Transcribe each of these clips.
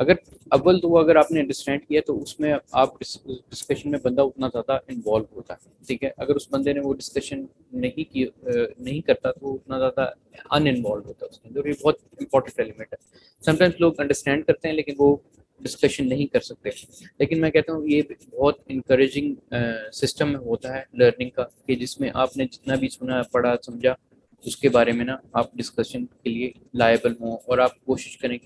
اگر اول تو اگر آپ نے انڈرسٹینڈ کیا تو اس میں آپ ڈسکشن میں بندہ اتنا زیادہ انوالو ہوتا ہے، ٹھیک ہے. اگر اس بندے نے وہ ڈسکشن نہیں کرتا تو وہ اتنا زیادہ ان انوالو ہوتا ہے اس کے اندر. یہ بہت امپورٹنٹ ایلیمنٹ ہے. سم ٹائمس لوگ انڈرسٹینڈ کرتے ہیں لیکن وہ ڈسکشن نہیں کر سکتے، لیکن میں کہتا ہوں یہ بہت انکریجنگ سسٹم ہوتا ہے لرننگ کا، کہ جس میں آپ نے جتنا بھی سنا پڑھا سمجھا اس کے بارے میں نا آپ ڈسکشن کے لیے لائبل ہوں، اور آپ کوشش کریں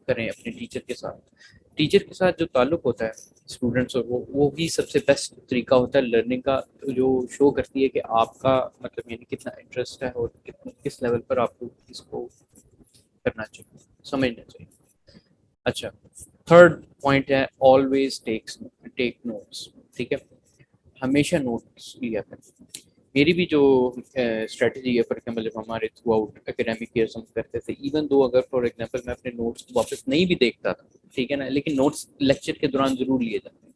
اپنے ٹیچر کے ساتھ جو تعلق ہوتا ہے اسٹوڈنٹس، اور وہ بھی سب سے بیسٹ طریقہ ہوتا ہے لرننگ کا، جو شو کرتی ہے کہ آپ کا مطلب یعنی کتنا انٹرسٹ ہے اور کس لیول پر آپ کو اس کو کرنا چاہیے، سمجھنا چاہیے. اچھا، تھرڈ پوائنٹ ہے آلویز ٹیک نوٹس. ٹھیک ہے، ہمیشہ نوٹس لیا کریں. میری بھی جو اسٹریٹجی ہے، فار ایگزامپل جب ہمارے تھرو آؤٹ اکیڈیمک ایئرس ہم کرتے تھے، ایون دو اگر فار ایگزامپل میں اپنے نوٹس کو واپس نہیں بھی دیکھتا تھا، ٹھیک ہے نا، لیکن نوٹس لیکچر کے دوران ضرور لیے جاتے ہیں.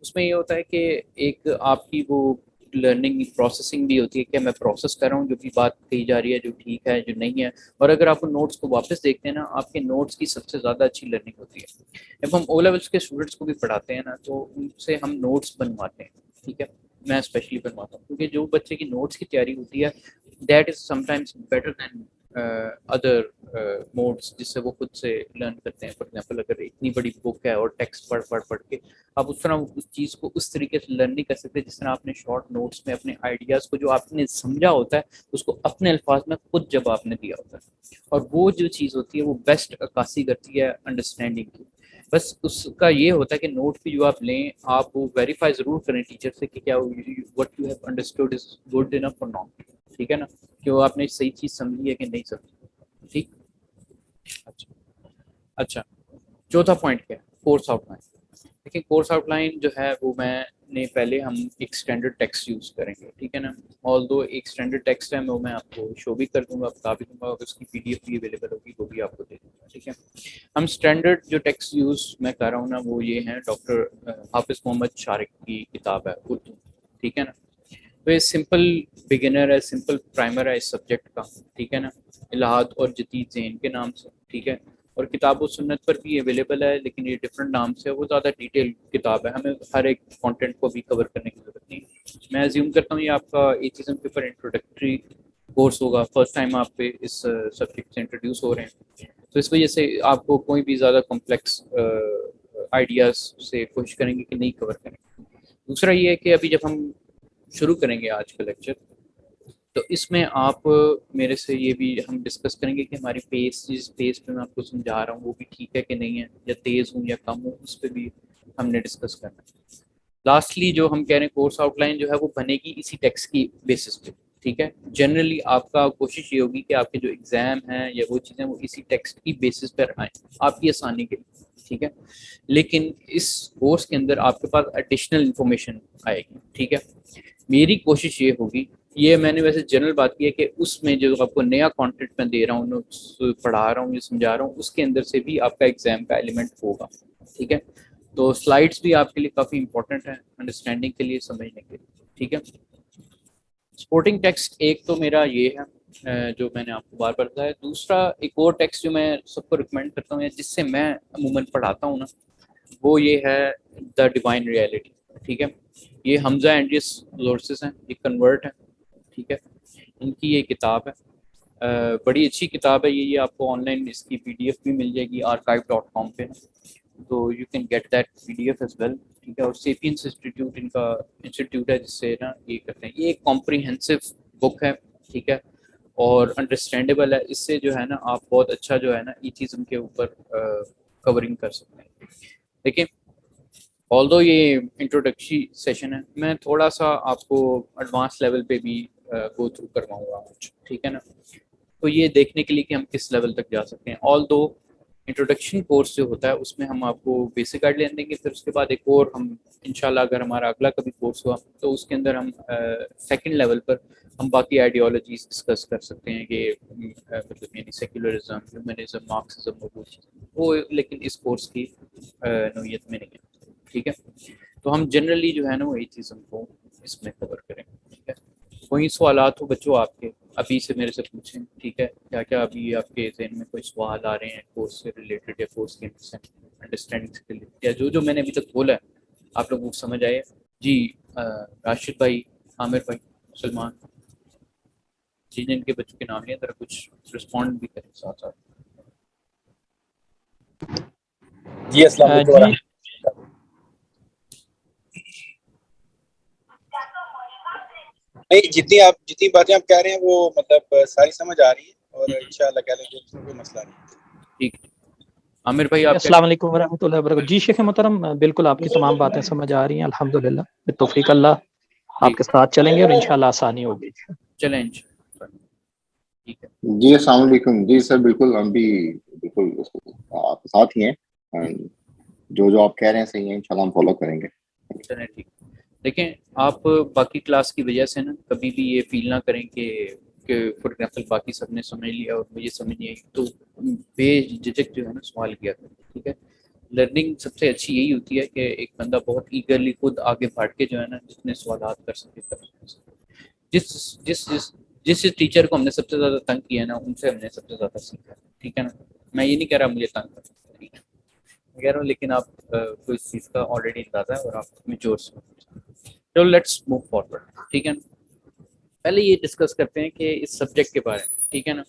اس میں یہ ہوتا ہے کہ ایک آپ کی وہ لرننگ پروسیسنگ بھی ہوتی ہے کہ میں پروسیس کر رہا ہوں جو بھی بات کہی جا رہی ہے، جو ٹھیک ہے جو نہیں ہے. اور اگر آپ نوٹس کو واپس دیکھتے ہیں نا، آپ کے نوٹس کی سب سے زیادہ اچھی لرننگ ہوتی ہے. جب ہم او لیولس کے اسٹوڈنٹس کو بھی پڑھاتے ہیں نا تو ان سے ہم نوٹس بنواتے ہیں، ٹھیک ہے. میں اسپیشلی بنواتا ہوں کیونکہ جو بچے کی نوٹس کی تیاری ہوتی ہے that is some times better than other modes جس سے وہ خود سے لرن کرتے ہیں. فار ایگزامپل اگر اتنی بڑی بک ہے اور ٹیکسٹ پڑھ کے آپ اس طرح اس چیز کو اس طریقے سے لرن نہیں کر سکتے جس طرح آپ نے شارٹ نوٹس میں اپنے آئیڈیاز کو جو آپ نے سمجھا ہوتا ہے اس کو اپنے الفاظ میں خود جب آپ نے دیا ہوتا ہے. اور وہ جو چیز ہوتی ہے وہ بیسٹ عکاسی کرتی ہے انڈرسٹینڈنگ کی. بس اس کا یہ ہوتا ہے کہ نوٹ بھی جو آپ لیں آپ وہ ویریفائی ضرور کریں ٹیچر سے کہ کیا what you have understood is good enough اور ناٹ، ٹھیک ہے نا، کہ وہ آپ نے صحیح چیز سمجھی ہے کہ نہیں سمجھی. ٹھیک. اچھا، چوتھا پوائنٹ کیا ہے؟ Course out line. دیکھیں کورس آؤٹ لائن جو ہے وہ میں نے پہلے ہم ایک اسٹینڈرڈ ٹیکسٹ یوز کریں گے، ٹھیک ہے نا. آل دو ایک اسٹینڈرڈ ٹیکسٹ ہے وہ میں آپ کو شو بھی کر دوں گا، بتا بھی دوں گا، اور اس کی پی ڈی ایف بھی اویلیبل ہوگی وہ بھی آپ کو دے دوں گا، ٹھیک ہے. ہم اسٹینڈرڈ جو ٹیکسٹ یوز میں کر رہا ہوں نا وہ یہ ہے ڈاکٹر حافظ محمد شارق کی کتاب ہے اردو، ٹھیک ہے نا. تو یہ سمپل بگنر ہے، سمپل پرائمر ہے اس سبجیکٹ کا، ٹھیک ہے نا، الہاد اور جدید ذہن کے نام سے، ٹھیک ہے. اور کتاب و سنت پر بھی اویلیبل ہے لیکن یہ ڈفرینٹ نام سے ہے، وہ زیادہ ڈیٹیل کتاب ہے، ہمیں ہر ایک کانٹینٹ کو بھی کور کرنے کی ضرورت نہیں. میں ایزیوم کرتا ہوں یہ آپ کا ایتھیزم کے اوپر انٹروڈکٹری کورس ہوگا، فرسٹ ٹائم آپ پہ اس سبجیکٹ سے انٹروڈیوس ہو رہے ہیں، تو اس وجہ سے آپ کو کوئی بھی زیادہ کمپلیکس آئیڈیاز سے کوشش کریں گے کہ نہیں کور کریں. دوسرا یہ ہے کہ ابھی جب ہم شروع کریں گے آج کا لیکچر تو اس میں آپ میرے سے یہ بھی ہم ڈسکس کریں گے کہ ہماری پیس جس پیس پہ میں آپ کو سمجھا رہا ہوں وہ بھی ٹھیک ہے کہ نہیں ہے، یا تیز ہوں یا کم ہوں، اس پہ بھی ہم نے ڈسکس کرنا ہے. لاسٹلی جو ہم کہہ رہے ہیں کورس آؤٹ لائن جو ہے وہ بنے گی اسی ٹیکسٹ کی بیسس پہ، ٹھیک ہے. جنرلی آپ کا کوشش یہ ہوگی کہ آپ کے جو ایگزام ہیں یا وہ چیزیں وہ اسی ٹیکسٹ کی بیسس پر آئیں آپ کی آسانی کے لیے، ٹھیک ہے. لیکن اس کورس کے اندر آپ کے پاس ایڈیشنل انفارمیشن آئے گی، ٹھیک ہے. میری کوشش یہ ہوگی، یہ میں نے ویسے جنرل بات کی ہے کہ اس میں جو آپ کو نیا کانٹینٹ میں دے رہا ہوں، نوٹس پڑھا رہا ہوں یا سمجھا رہا ہوں، اس کے اندر سے بھی آپ کا ایگزام کا ایلیمنٹ ہوگا، ٹھیک ہے. تو سلائڈس بھی آپ کے لیے کافی امپورٹنٹ ہیں انڈرسٹینڈنگ کے لیے، سمجھنے کے لیے، ٹھیک ہے. سپورٹنگ ٹیکسٹ ایک تو میرا یہ ہے جو میں نے آپ کو بار بار بتایا. دوسرا ایک اور ٹیکسٹ جو میں سب کو ریکمینڈ کرتا ہوں یا جس سے میں عموماً پڑھاتا ہوں نا وہ یہ ہے دا ڈیوائن ریئلٹی، ٹھیک ہے. یہ حمزہ اینڈریس لورسز ہیں، یہ کنورٹ ہیں، ٹھیک ہے. ان کی یہ کتاب ہے، بڑی اچھی کتاب ہے. یہ آپ کو آن لائن اس کی پی ڈی ایف بھی مل جائے گی archive.com پہ، تو you can get that P D F as well, ٹھیک ہے. اور سیپینس انسٹیٹیوٹ ان کا انسٹیٹیوٹ ہے جس سے نا یہ کرتے ہیں. یہ ایک کمپریہنسو بک ہے، ٹھیک ہے، اور انڈرسٹینڈیبل ہے. اس سے جو ہے نا آپ بہت اچھا جو ہے نا ایتھیزم کے اوپر کورنگ کر سکتے ہیں. دیکھیں آلدو یہ انٹروڈکٹری سیشن ہے، میں تھوڑا سا آپ کو ایڈوانس لیول پہ بھی گو تھرو کرواؤں گا آج، ٹھیک ہے نا. تو یہ دیکھنے کے لیے کہ ہم کس لیول تک جا سکتے ہیں. آلدو انٹروڈکشن کورس جو ہوتا ہے اس میں ہم آپ کو بیسک گائیڈ لائن دیں گے، پھر اس کے بعد ایک اور ہم انشاءاللہ اگر ہمارا اگلا کبھی کورس ہوا تو اس کے اندر ہم سیکنڈ لیول پر ہم باقی آئیڈیالوجیز ڈسکس کر سکتے ہیں کہ مطلب یعنی سیکولرزم، ہیومنزم، مارکسزم اور وہ چیزیں، وہ لیکن اس کورس کی نوعیت میں نہیں ہے، ٹھیک ہے. تو ہم جنرلی جو ہے نا وہ ایتھیزم کو اس میں کور کریں گے، ٹھیک ہے. کوئی سوالات ہو بچوں آپ کے ابھی سے میرے سے پوچھیں، ٹھیک ہے. کیا کیا ابھی آپ کے ذہن میں کوئی سوال آ رہے ہیں کورس سے ریلیٹڈ یا کورس کے سے؟ انڈرسٹینڈنگ کے لیے، یا جو میں نے ابھی تک بولا ہے آپ لوگوں کو سمجھ آئے؟ جی راشد بھائی، عامر بھائی، سلمان جی، جن کے بچوں کے نام نہیں ہے، ذرا کچھ رسپونڈ بھی کریں ساتھ ساتھ. جی السلام علیکم جی نہیں، جتنی باتیں آپ کہہ رہے ہیں وہ مطلب ساری سمجھ آ رہی ہے، اور انشاءاللہ کہہ لیں گے اس میں کوئی مسئلہ نہیں. ٹھیک. عامر بھائی آپ السلام علیکم ورحمۃ اللہ وبرکاتہ. جی شیخ محترم، بالکل آپ کی تمام باتیں سمجھ آ رہی ہیں الحمدللہ، بتوفیق اللہ آپ کے ساتھ چلیں گے اور انشاءاللہ آسانی ہوگی. چلیں ٹھیک ہے. جی السلام علیکم. جی سر بالکل، ہم بھی بالکل آپ کے ساتھ ہی ہیں، جو آپ کہہ رہے ہیں صحیح ہے، انشاءاللہ ہم فالو کریں گے. چلیں ٹھیک. دیکھیں آپ باقی کلاس کی وجہ سے نا کبھی بھی یہ فیل نہ کریں کہ فار ایگزامپل باقی سب نے سمجھ لیا اور مجھے سمجھ نہیں آئی، تو بے جھجک جو ہے نا سوال کیا کریں. ٹھیک ہے. لرننگ سب سے اچھی یہی ہوتی ہے کہ ایک بندہ بہت ایگرلی خود آگے بڑھ کے جو ہے نا جتنے سوالات کر سکے کر سکے. جس ٹیچر کو ہم نے سب سے زیادہ تنگ کیا ہے نا، ان سے ہم نے سب سے زیادہ سیکھا. ٹھیک ہے نا. میں یہ نہیں کہہ رہا مجھے تنگ کر، میں کہہ رہا ہوں لیکن آپ کو اس چیز کا آلریڈی اندازہ ہے اور آپ میچور سے. چلو لیٹس موو فارورڈ. ٹھیک ہے نا. پہلے یہ ڈسکس کرتے ہیں کہ اس سبجیکٹ کے بارے میں. ٹھیک ہے نا.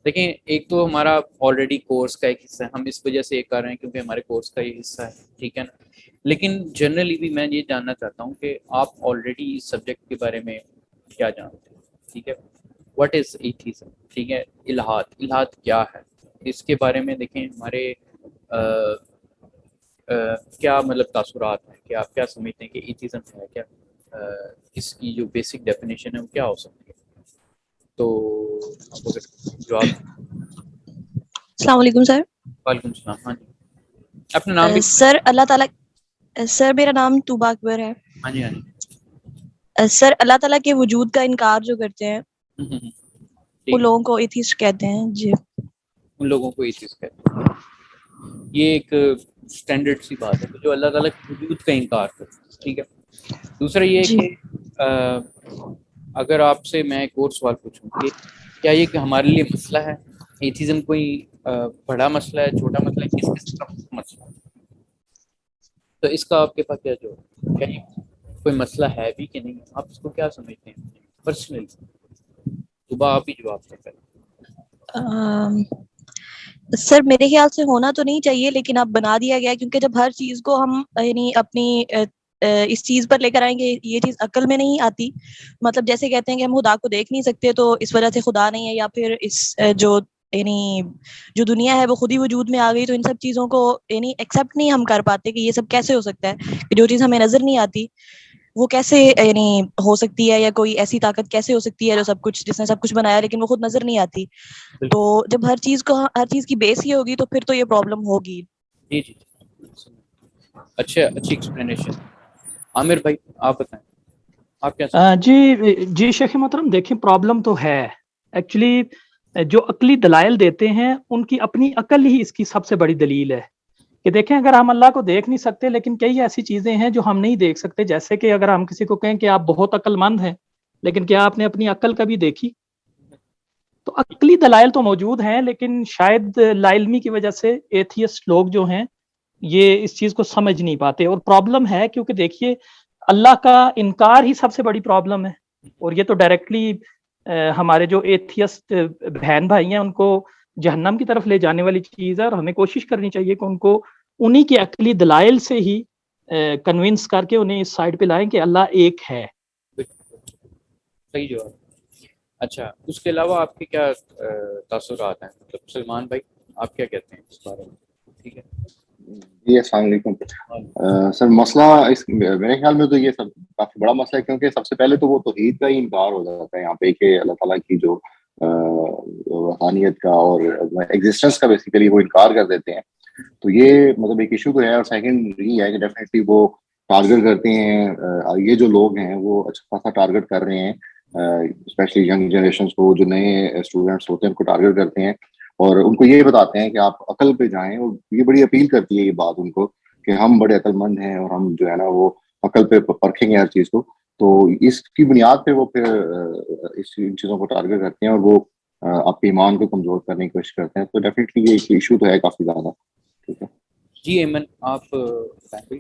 دیکھیں ایک تو ہمارا آلریڈی کورس کا ایک حصہ ہے، ہم اس وجہ سے یہ کر رہے ہیں کیونکہ ہمارے کورس کا یہ حصہ ہے. ٹھیک ہے نا. لیکن جنرلی بھی میں یہ جاننا چاہتا ہوں کہ آپ آلریڈی اس سبجیکٹ کے بارے میں کیا جانتے ہیں. ٹھیک ہے. What is atheism. ٹھیک ہے. الہاد کیا ہے، اس کے بارے میں دیکھیں ہمارے کیا مطلب تاثرات ہیں، کہ آپ کیا سمجھتے ہیں کہ ایتھیزم ہے کیا، اس کی جو بیسک ڈیفینیشن ہے وہ کیا ہو سکتی ہے. تو آپ اگر جواب. السلام علیکم سر. وعلیکم السلام. ہاں جی، اپنا نام بھی. سر اللہ تعالیٰ، سر میرا نام طوبہ اکبر ہے. ہاں جی ہاں جی. سر اللہ تعالیٰ کے وجود کا انکار جو کرتے ہیں ٹھیک. ان لوگوں کو ایتھیسٹ کہتے ہیں. جی ان لوگوں کو یہ چیز کہتے ہیں. یہ ایک اسٹینڈرڈ سی بات ہے کہ جو اللہ تعالیٰ کے وجود کا انکار کرتے ہیں. ٹھیک ہے. دوسرا یہ جی. کہ اگر آپ سے میں ایک اور سوال پوچھوں کہ کیا یہ کہ ہمارے لیے مسئلہ ہے ایتھیزم، کوئی بڑا مسئلہ ہے، چھوٹا مسئلہ ہے، کس قسم کا مسئلہ ہے، تو اس کا آپ کے پاس کیا جو کیا یہ کوئی مسئلہ ہے بھی کہ نہیں، آپ اس کو کیا سمجھتے ہیں پرسنلی؟ صبح آپ ہی جواب دیں پہلے. سر میرے خیال سے ہونا تو نہیں چاہیے، لیکن اب بنا دیا گیا ہے، کیونکہ جب ہر چیز کو ہم یعنی اپنی اس چیز پر لے کر آئیں گے، یہ چیز عقل میں نہیں آتی. مطلب جیسے کہتے ہیں کہ ہم خدا کو دیکھ نہیں سکتے تو اس وجہ سے خدا نہیں ہے، یا پھر اس یعنی جو دنیا ہے وہ خود ہی وجود میں آ گئی، تو ان سب چیزوں کو یعنی ایکسیپٹ نہیں ہم کر پاتے کہ یہ سب کیسے ہو سکتا ہے، کہ جو چیز ہمیں نظر نہیں آتی وہ کیسے یعنی ہو سکتی ہے، یا کوئی ایسی طاقت کیسے ہو سکتی ہے جو سب کچھ، جس نے سب کچھ بنایا لیکن وہ خود نظر نہیں آتی. تو جب ہر چیز کی بیس ہی ہوگی تو پھر تو یہ پرابلم ہوگی. جی جی اچھی ایکسپلینیشن. عامر بھائی آپ بتائیں، آپ کیا سمجھتے جی شیخ محترم، دیکھیں پرابلم تو ہے ایکچولی. جو عقلی دلائل دیتے ہیں ان کی اپنی عقل ہی اس کی سب سے بڑی دلیل ہے. کہ دیکھیں اگر ہم اللہ کو دیکھ نہیں سکتے لیکن کئی ایسی چیزیں ہیں جو ہم نہیں دیکھ سکتے، جیسے کہ اگر ہم کسی کو کہیں کہ آپ بہت عقل مند ہیں، لیکن کیا آپ نے اپنی عقل کبھی دیکھی؟ تو عقلی دلائل تو موجود ہیں، لیکن شاید لا علمی کی وجہ سے ایتھیسٹ لوگ جو ہیں یہ اس چیز کو سمجھ نہیں پاتے، اور پرابلم ہے کیونکہ دیکھیے اللہ کا انکار ہی سب سے بڑی پرابلم ہے. اور یہ تو ڈائریکٹلی ہمارے جو ایتھیسٹ بہن بھائی ہیں ان کو جہنم کی طرف لے جانے والی چیز ہے، اور ہمیں کوشش کرنی چاہیے کہ ان کو انہی کے عقلی دلائل سے ہی کنونس کر کے انہیں اس سائڈ پہ لائیں کہ اللہ ایک ہے. صحیح جواب. اچھا، اس کے علاوہ آپ کے کیا تاثرات ہیں؟ مطلب سلمان بھائی آپ کیا کہتے ہیں اس بارے میں؟ ٹھیک ہے. جی السلام علیکم. سر مسئلہ میرے خیال میں تو یہ سب کافی بڑا مسئلہ ہے، کیونکہ سب سے پہلے تو وہ توحید کا ہی انکار ہو جاتا ہے یہاں پہ کہ اللہ تعالیٰ کی جو روحانیت کا اور ایگزسٹنس کا بیسیکلی وہ انکار کر دیتے ہیں. تو یہ مطلب ایک ایشو تو ہے، اور سیکنڈ یہ ہے کہ ڈیفینیٹلی وہ ٹارگٹ کرتے ہیں، یہ جو لوگ ہیں وہ اچھا خاصا ٹارگٹ کر رہے ہیں، اسپیشلی ینگ جنریشنس کو، جو نئے اسٹوڈنٹس ہوتے ہیں ان کو ٹارگٹ کرتے ہیں، اور ان کو یہ بتاتے ہیں کہ آپ عقل پہ جائیں. اور یہ بڑی اپیل کرتی ہے یہ بات ان کو کہ ہم بڑے عقل مند ہیں اور ہم جو ہے نا وہ عقل پہ پرکھیں گے ہر چیز کو. تو اس کی بنیاد پہ وہ پھر ان چیزوں کو ٹارگٹ کرتے ہیں اور وہ آپ کے ایمان کو کمزور کرنے کی کوشش کرتے ہیں. تو ڈیفینیٹلی یہ ایشو تو ہے کافی زیادہ. ٹھیک ہے. جی ایمن آپ بتائیں۔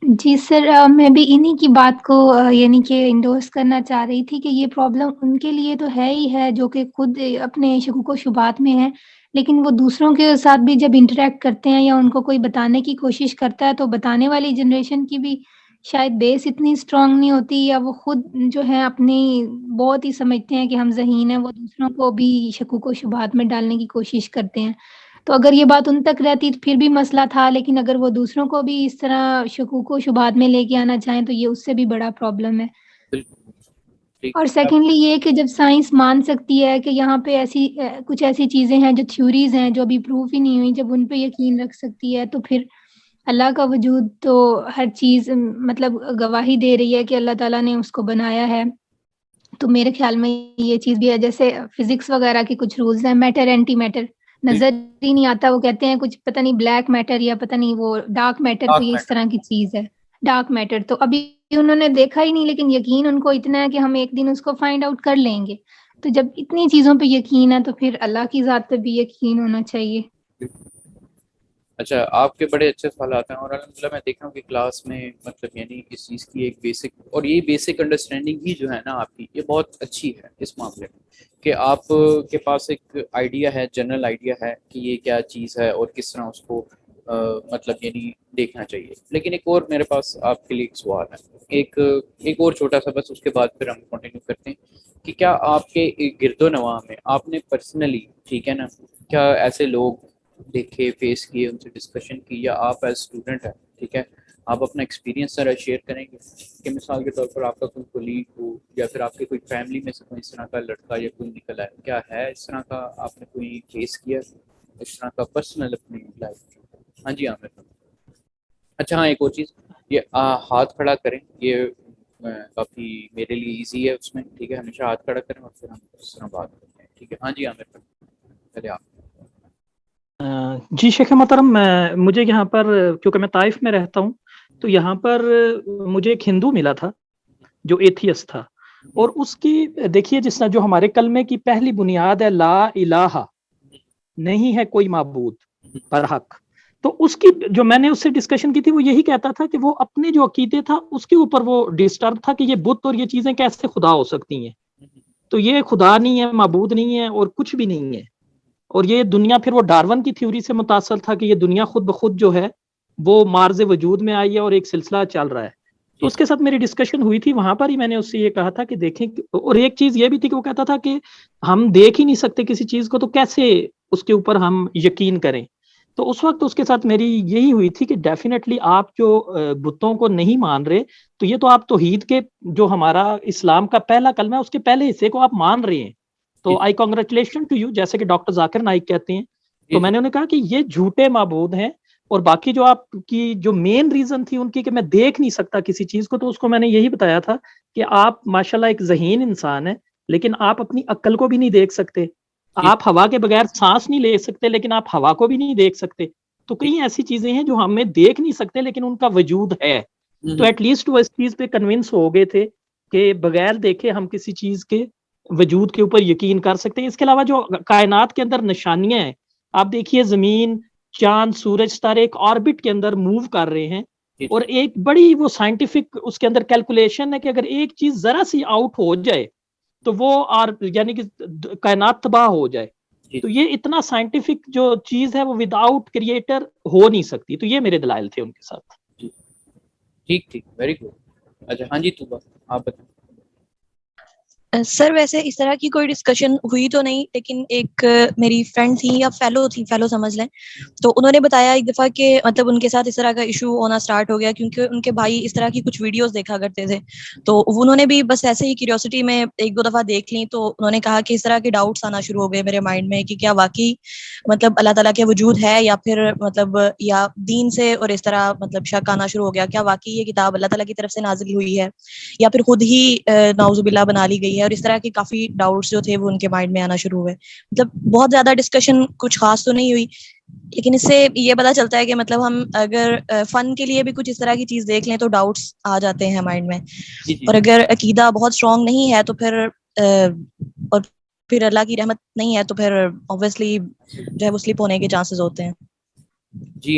جی سر، میں بھی انہی کی بات کو یعنی کہ انڈورس کرنا چاہ رہی تھی کہ یہ پرابلم ان کے لیے تو ہے ہی ہے جو کہ خود اپنے شکوک و شبہات میں ہیں، لیکن وہ دوسروں کے ساتھ بھی جب انٹریکٹ کرتے ہیں یا ان کو کوئی بتانے کی کوشش کرتا ہے تو بتانے والی جنریشن کی بھی شاید بیس اتنی اسٹرانگ نہیں ہوتی، یا وہ خود جو ہے اپنی بہت ہی سمجھتے ہیں کہ ہم ذہین ہیں، وہ دوسروں کو بھی شکوک و شبہات میں ڈالنے کی کوشش کرتے ہیں۔ تو اگر یہ بات ان تک رہتی تو پھر بھی مسئلہ تھا، لیکن اگر وہ دوسروں کو بھی اس طرح شکوک و شبہات میں لے کے آنا چاہیں تو یہ اس سے بھی بڑا پرابلم ہے۔ بالکل ٹھیک اور ہے۔ سیکنڈلی یہ کہ جب سائنس مان سکتی ہے کہ یہاں پہ ایسی کچھ ایسی چیزیں ہیں جو تھیوریز ہیں جو ابھی پروف ہی نہیں ہوئی، جب ان پہ یقین رکھ سکتی ہے تو پھر اللہ کا وجود تو ہر چیز مطلب گواہی دے رہی ہے کہ اللہ تعالیٰ نے اس کو بنایا ہے۔ تو میرے خیال میں یہ چیز بھی ہے، جیسے فزکس وغیرہ کے کچھ رولز ہیں، میٹر اینٹی میٹر نظر ہی نہیں آتا، وہ کہتے ہیں کچھ پتہ نہیں بلیک میٹر یا پتہ نہیں وہ ڈارک میٹر کوئی اس طرح کی چیز ہے، ڈارک میٹر۔ تو ابھی انہوں نے دیکھا ہی نہیں، لیکن یقین ان کو اتنا ہے کہ ہم ایک دن اس کو فائنڈ آؤٹ کر لیں گے۔ تو جب اتنی چیزوں پہ یقین ہے تو پھر اللہ کی ذات پہ بھی یقین ہونا چاہیے۔ اچھا، آپ کے بڑے اچھے سوالات ہیں، اور الحمدللہ میں دیکھ رہا ہوں کہ کلاس میں مطلب یعنی اس چیز کی ایک بیسک، اور یہ بیسک انڈرسٹینڈنگ ہی جو ہے نا آپ کی، یہ بہت اچھی ہے اس معاملے میں، کہ آپ کے پاس ایک آئیڈیا ہے، جنرل آئیڈیا ہے کہ یہ کیا چیز ہے اور کس طرح اس کو مطلب یعنی دیکھنا چاہیے۔ لیکن ایک اور میرے پاس آپ کے لیے ایک سوال ہے، ایک اور چھوٹا سا، بس اس کے بعد پھر ہم کنٹینیو کرتے ہیں کہ کیا آپ کے گرد و نواح میں آپ نے پرسنلی، ٹھیک ہے نا، کیا ایسے لوگ دیکھے، فیس کیے، ان سے ڈسکشن کی، یا آپ ایز اسٹوڈنٹ ہیں، ٹھیک ہے، آپ اپنا ایکسپیرینس ذرا شیئر کریں گے کہ مثال کے طور پر آپ کا کوئی کولیگ ہو یا پھر آپ کے کوئی فیملی میں سے کوئی اس طرح کا لڑکا یا کوئی نکلا ہے، کیا ہے اس طرح کا، آپ نے کوئی فیس کیا اس طرح کا پرسنل اپنی لائف میں؟ ہاں جی عامر۔ اچھا ہاں، ایک اور چیز، یہ ہاتھ کھڑا کریں، یہ کافی میرے لیے ایزی ہے اس میں، ٹھیک ہے، ہمیشہ ہاتھ کھڑا کریں اور پھر ہم اس طرح بات کرتے ہیں، ٹھیک ہے۔ ہاں جی عامر، پہلے آپ۔ جی شیخ محترم، مجھے یہاں پر کیونکہ میں طائف میں رہتا ہوں تو یہاں پر مجھے ایک ہندو ملا تھا جو ایتھیسٹ تھا، اور اس کی دیکھیے جس طرح جو ہمارے کلمے کی پہلی بنیاد ہے لا الہ، نہیں ہے کوئی معبود برحق، تو اس کی جو میں نے اس سے ڈسکشن کی تھی وہ یہی کہتا تھا کہ وہ اپنے جو عقیدے تھا اس کے اوپر وہ ڈسٹرب تھا کہ یہ بت اور یہ چیزیں کیسے خدا ہو سکتی ہیں، تو یہ خدا نہیں ہے، معبود نہیں ہے اور کچھ بھی نہیں ہے، اور یہ دنیا، پھر وہ ڈارون کی تھیوری سے متاثر تھا کہ یہ دنیا خود بخود جو ہے وہ مارز وجود میں آئی ہے اور ایک سلسلہ چل رہا ہے۔ تو اس کے ساتھ میری ڈسکشن ہوئی تھی، وہاں پر ہی میں نے اس سے یہ کہا تھا کہ دیکھیں، اور ایک چیز یہ بھی تھی کہ وہ کہتا تھا کہ ہم دیکھ ہی نہیں سکتے کسی چیز کو تو کیسے اس کے اوپر ہم یقین کریں۔ تو اس وقت اس کے ساتھ میری یہی ہوئی تھی کہ ڈیفینیٹلی آپ جو بتوں کو نہیں مان رہے تو یہ تو آپ توحید کے جو ہمارا اسلام کا پہلا کلمہ ہے اس کے پہلے حصے کو آپ مان رہے ہیں، تو آئی کانگریچولیشن ٹو یو، جیسے کہ ڈاکٹر ذاکر نائک کہتے ہیں۔ تو میں نے انہیں کہا کہ یہ جھوٹے معبود ہیں، اور باقی جو آپ کی جو مین ریزن تھی ان کی کہ میں دیکھ نہیں سکتا کسی چیز کو، تو اس کو میں نے یہی بتایا تھا کہ آپ ماشاءاللہ ایک ذہین انسان ہیں، لیکن آپ اپنی عقل کو بھی نہیں دیکھ سکتے، آپ ہوا کے بغیر سانس نہیں لے سکتے لیکن آپ ہوا کو بھی نہیں دیکھ سکتے، تو کئی ایسی چیزیں ہیں جو ہمیں دیکھ نہیں سکتے لیکن ان کا وجود ہے۔ تو ایٹ لیسٹ وہ اس چیز پہ کنونس ہو گئے تھے کہ بغیر دیکھے ہم کسی چیز کے وجود کے اوپر یقین کر سکتے ہیں۔ اس کے علاوہ جو کائنات کے اندر نشانیاں ہیں، آپ دیکھیے زمین، چاند، سورج، ستارے ایک آربٹ کے اندر موو کر رہے ہیں، اور ایک بڑی وہ سائنٹیفک اس کے اندر کیلکولیشن ہے کہ اگر ایک چیز ذرا سی آؤٹ ہو جائے تو وہ یعنی کہ کائنات تباہ ہو جائے، تو یہ اتنا سائنٹیفک جو چیز ہے وہ وداؤٹ کریٹر ہو نہیں سکتی۔ تو یہ میرے دلائل تھے ان کے ساتھ۔ ٹھیک، ویری گڈ۔ اچھا ہاں جی، تو آپ بتائیں۔ سر ویسے اس طرح کی کوئی ڈسکشن ہوئی تو نہیں، لیکن ایک میری فرینڈ تھی یا فیلو سمجھ لیں، تو انہوں نے بتایا ایک دفعہ کہ مطلب ان کے ساتھ اس طرح کا ایشو ہونا سٹارٹ ہو گیا کیونکہ ان کے بھائی اس طرح کی کچھ ویڈیوز دیکھا کرتے تھے، تو انہوں نے بھی بس ایسے ہی کیوریوسٹی میں ایک دو دفعہ دیکھ لی، تو انہوں نے کہا کہ اس طرح کے ڈاؤٹس آنا شروع ہو گئے میرے مائنڈ میں کہ کیا واقعی مطلب اللہ تعالیٰ کے وجود ہے، یا پھر مطلب یا دین سے اور اس طرح مطلب شک آنا شروع ہو گیا، کیا واقعی یہ کتاب اللہ تعالیٰ کی طرف سے نازل ہوئی ہے یا پھر خود ہی نعوذ باللہ بنا لی گئی ہے، اور اس طرح کے کافی ڈاؤٹس جو تھے وہ ان کے مائنڈ میں آنا شروع ہوئے۔ مطلب بہت زیادہ ڈسکشن کچھ خاص تو نہیں ہوئی، لیکن اس سے یہ پتا چلتا ہے کہ مطلب ہم اگر فن کے لیے بھی کچھ اس طرح کی چیز دیکھ لیں تو ڈاؤٹس آ جاتے ہیں مائنڈ میں، اور اگر عقیدہ بہت اسٹرانگ نہیں ہے تو پھر اللہ کی رحمت نہیں ہے تو پھر obviously جو ہے وہ سلپ ہونے کے چانسز ہوتے ہیں۔ جی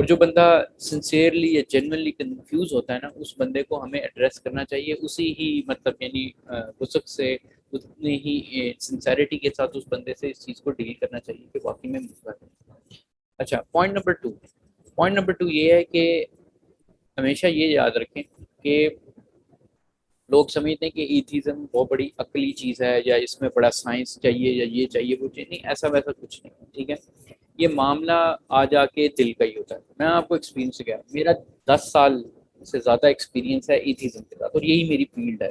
اور جو بندہ سنسیئرلی یا جینونلی کنفیوز ہوتا ہے نا، اس بندے کو ہمیں ایڈریس کرنا چاہیے اسی ہی مطلب یعنی وسعت سے، اتنی ہی سنسیریٹی کے ساتھ اس بندے سے اس چیز کو ڈیل کرنا چاہیے کہ واقعی میں مسئلہ ہے۔ اچھا، پوائنٹ نمبر 2 یہ ہے کہ ہمیشہ یہ یاد رکھیں کہ لوگ سمجھتے ہیں کہ ایتھیزم بہت بڑی عقلی چیز ہے، یا اس میں بڑا سائنس چاہیے، یا یہ چاہیے وہ چاہیے، نہیں، ایسا ویسا کچھ نہیں، ٹھیک ہے؟ یہ معاملہ آ جا کے دل کا ہی ہوتا ہے۔ میں آپ کو ایکسپیرینس سے کیا، میرا 10 سال سے زیادہ ایکسپیرینس ہے ایتھیزم کے ساتھ، اور یہی میری فیلڈ ہے،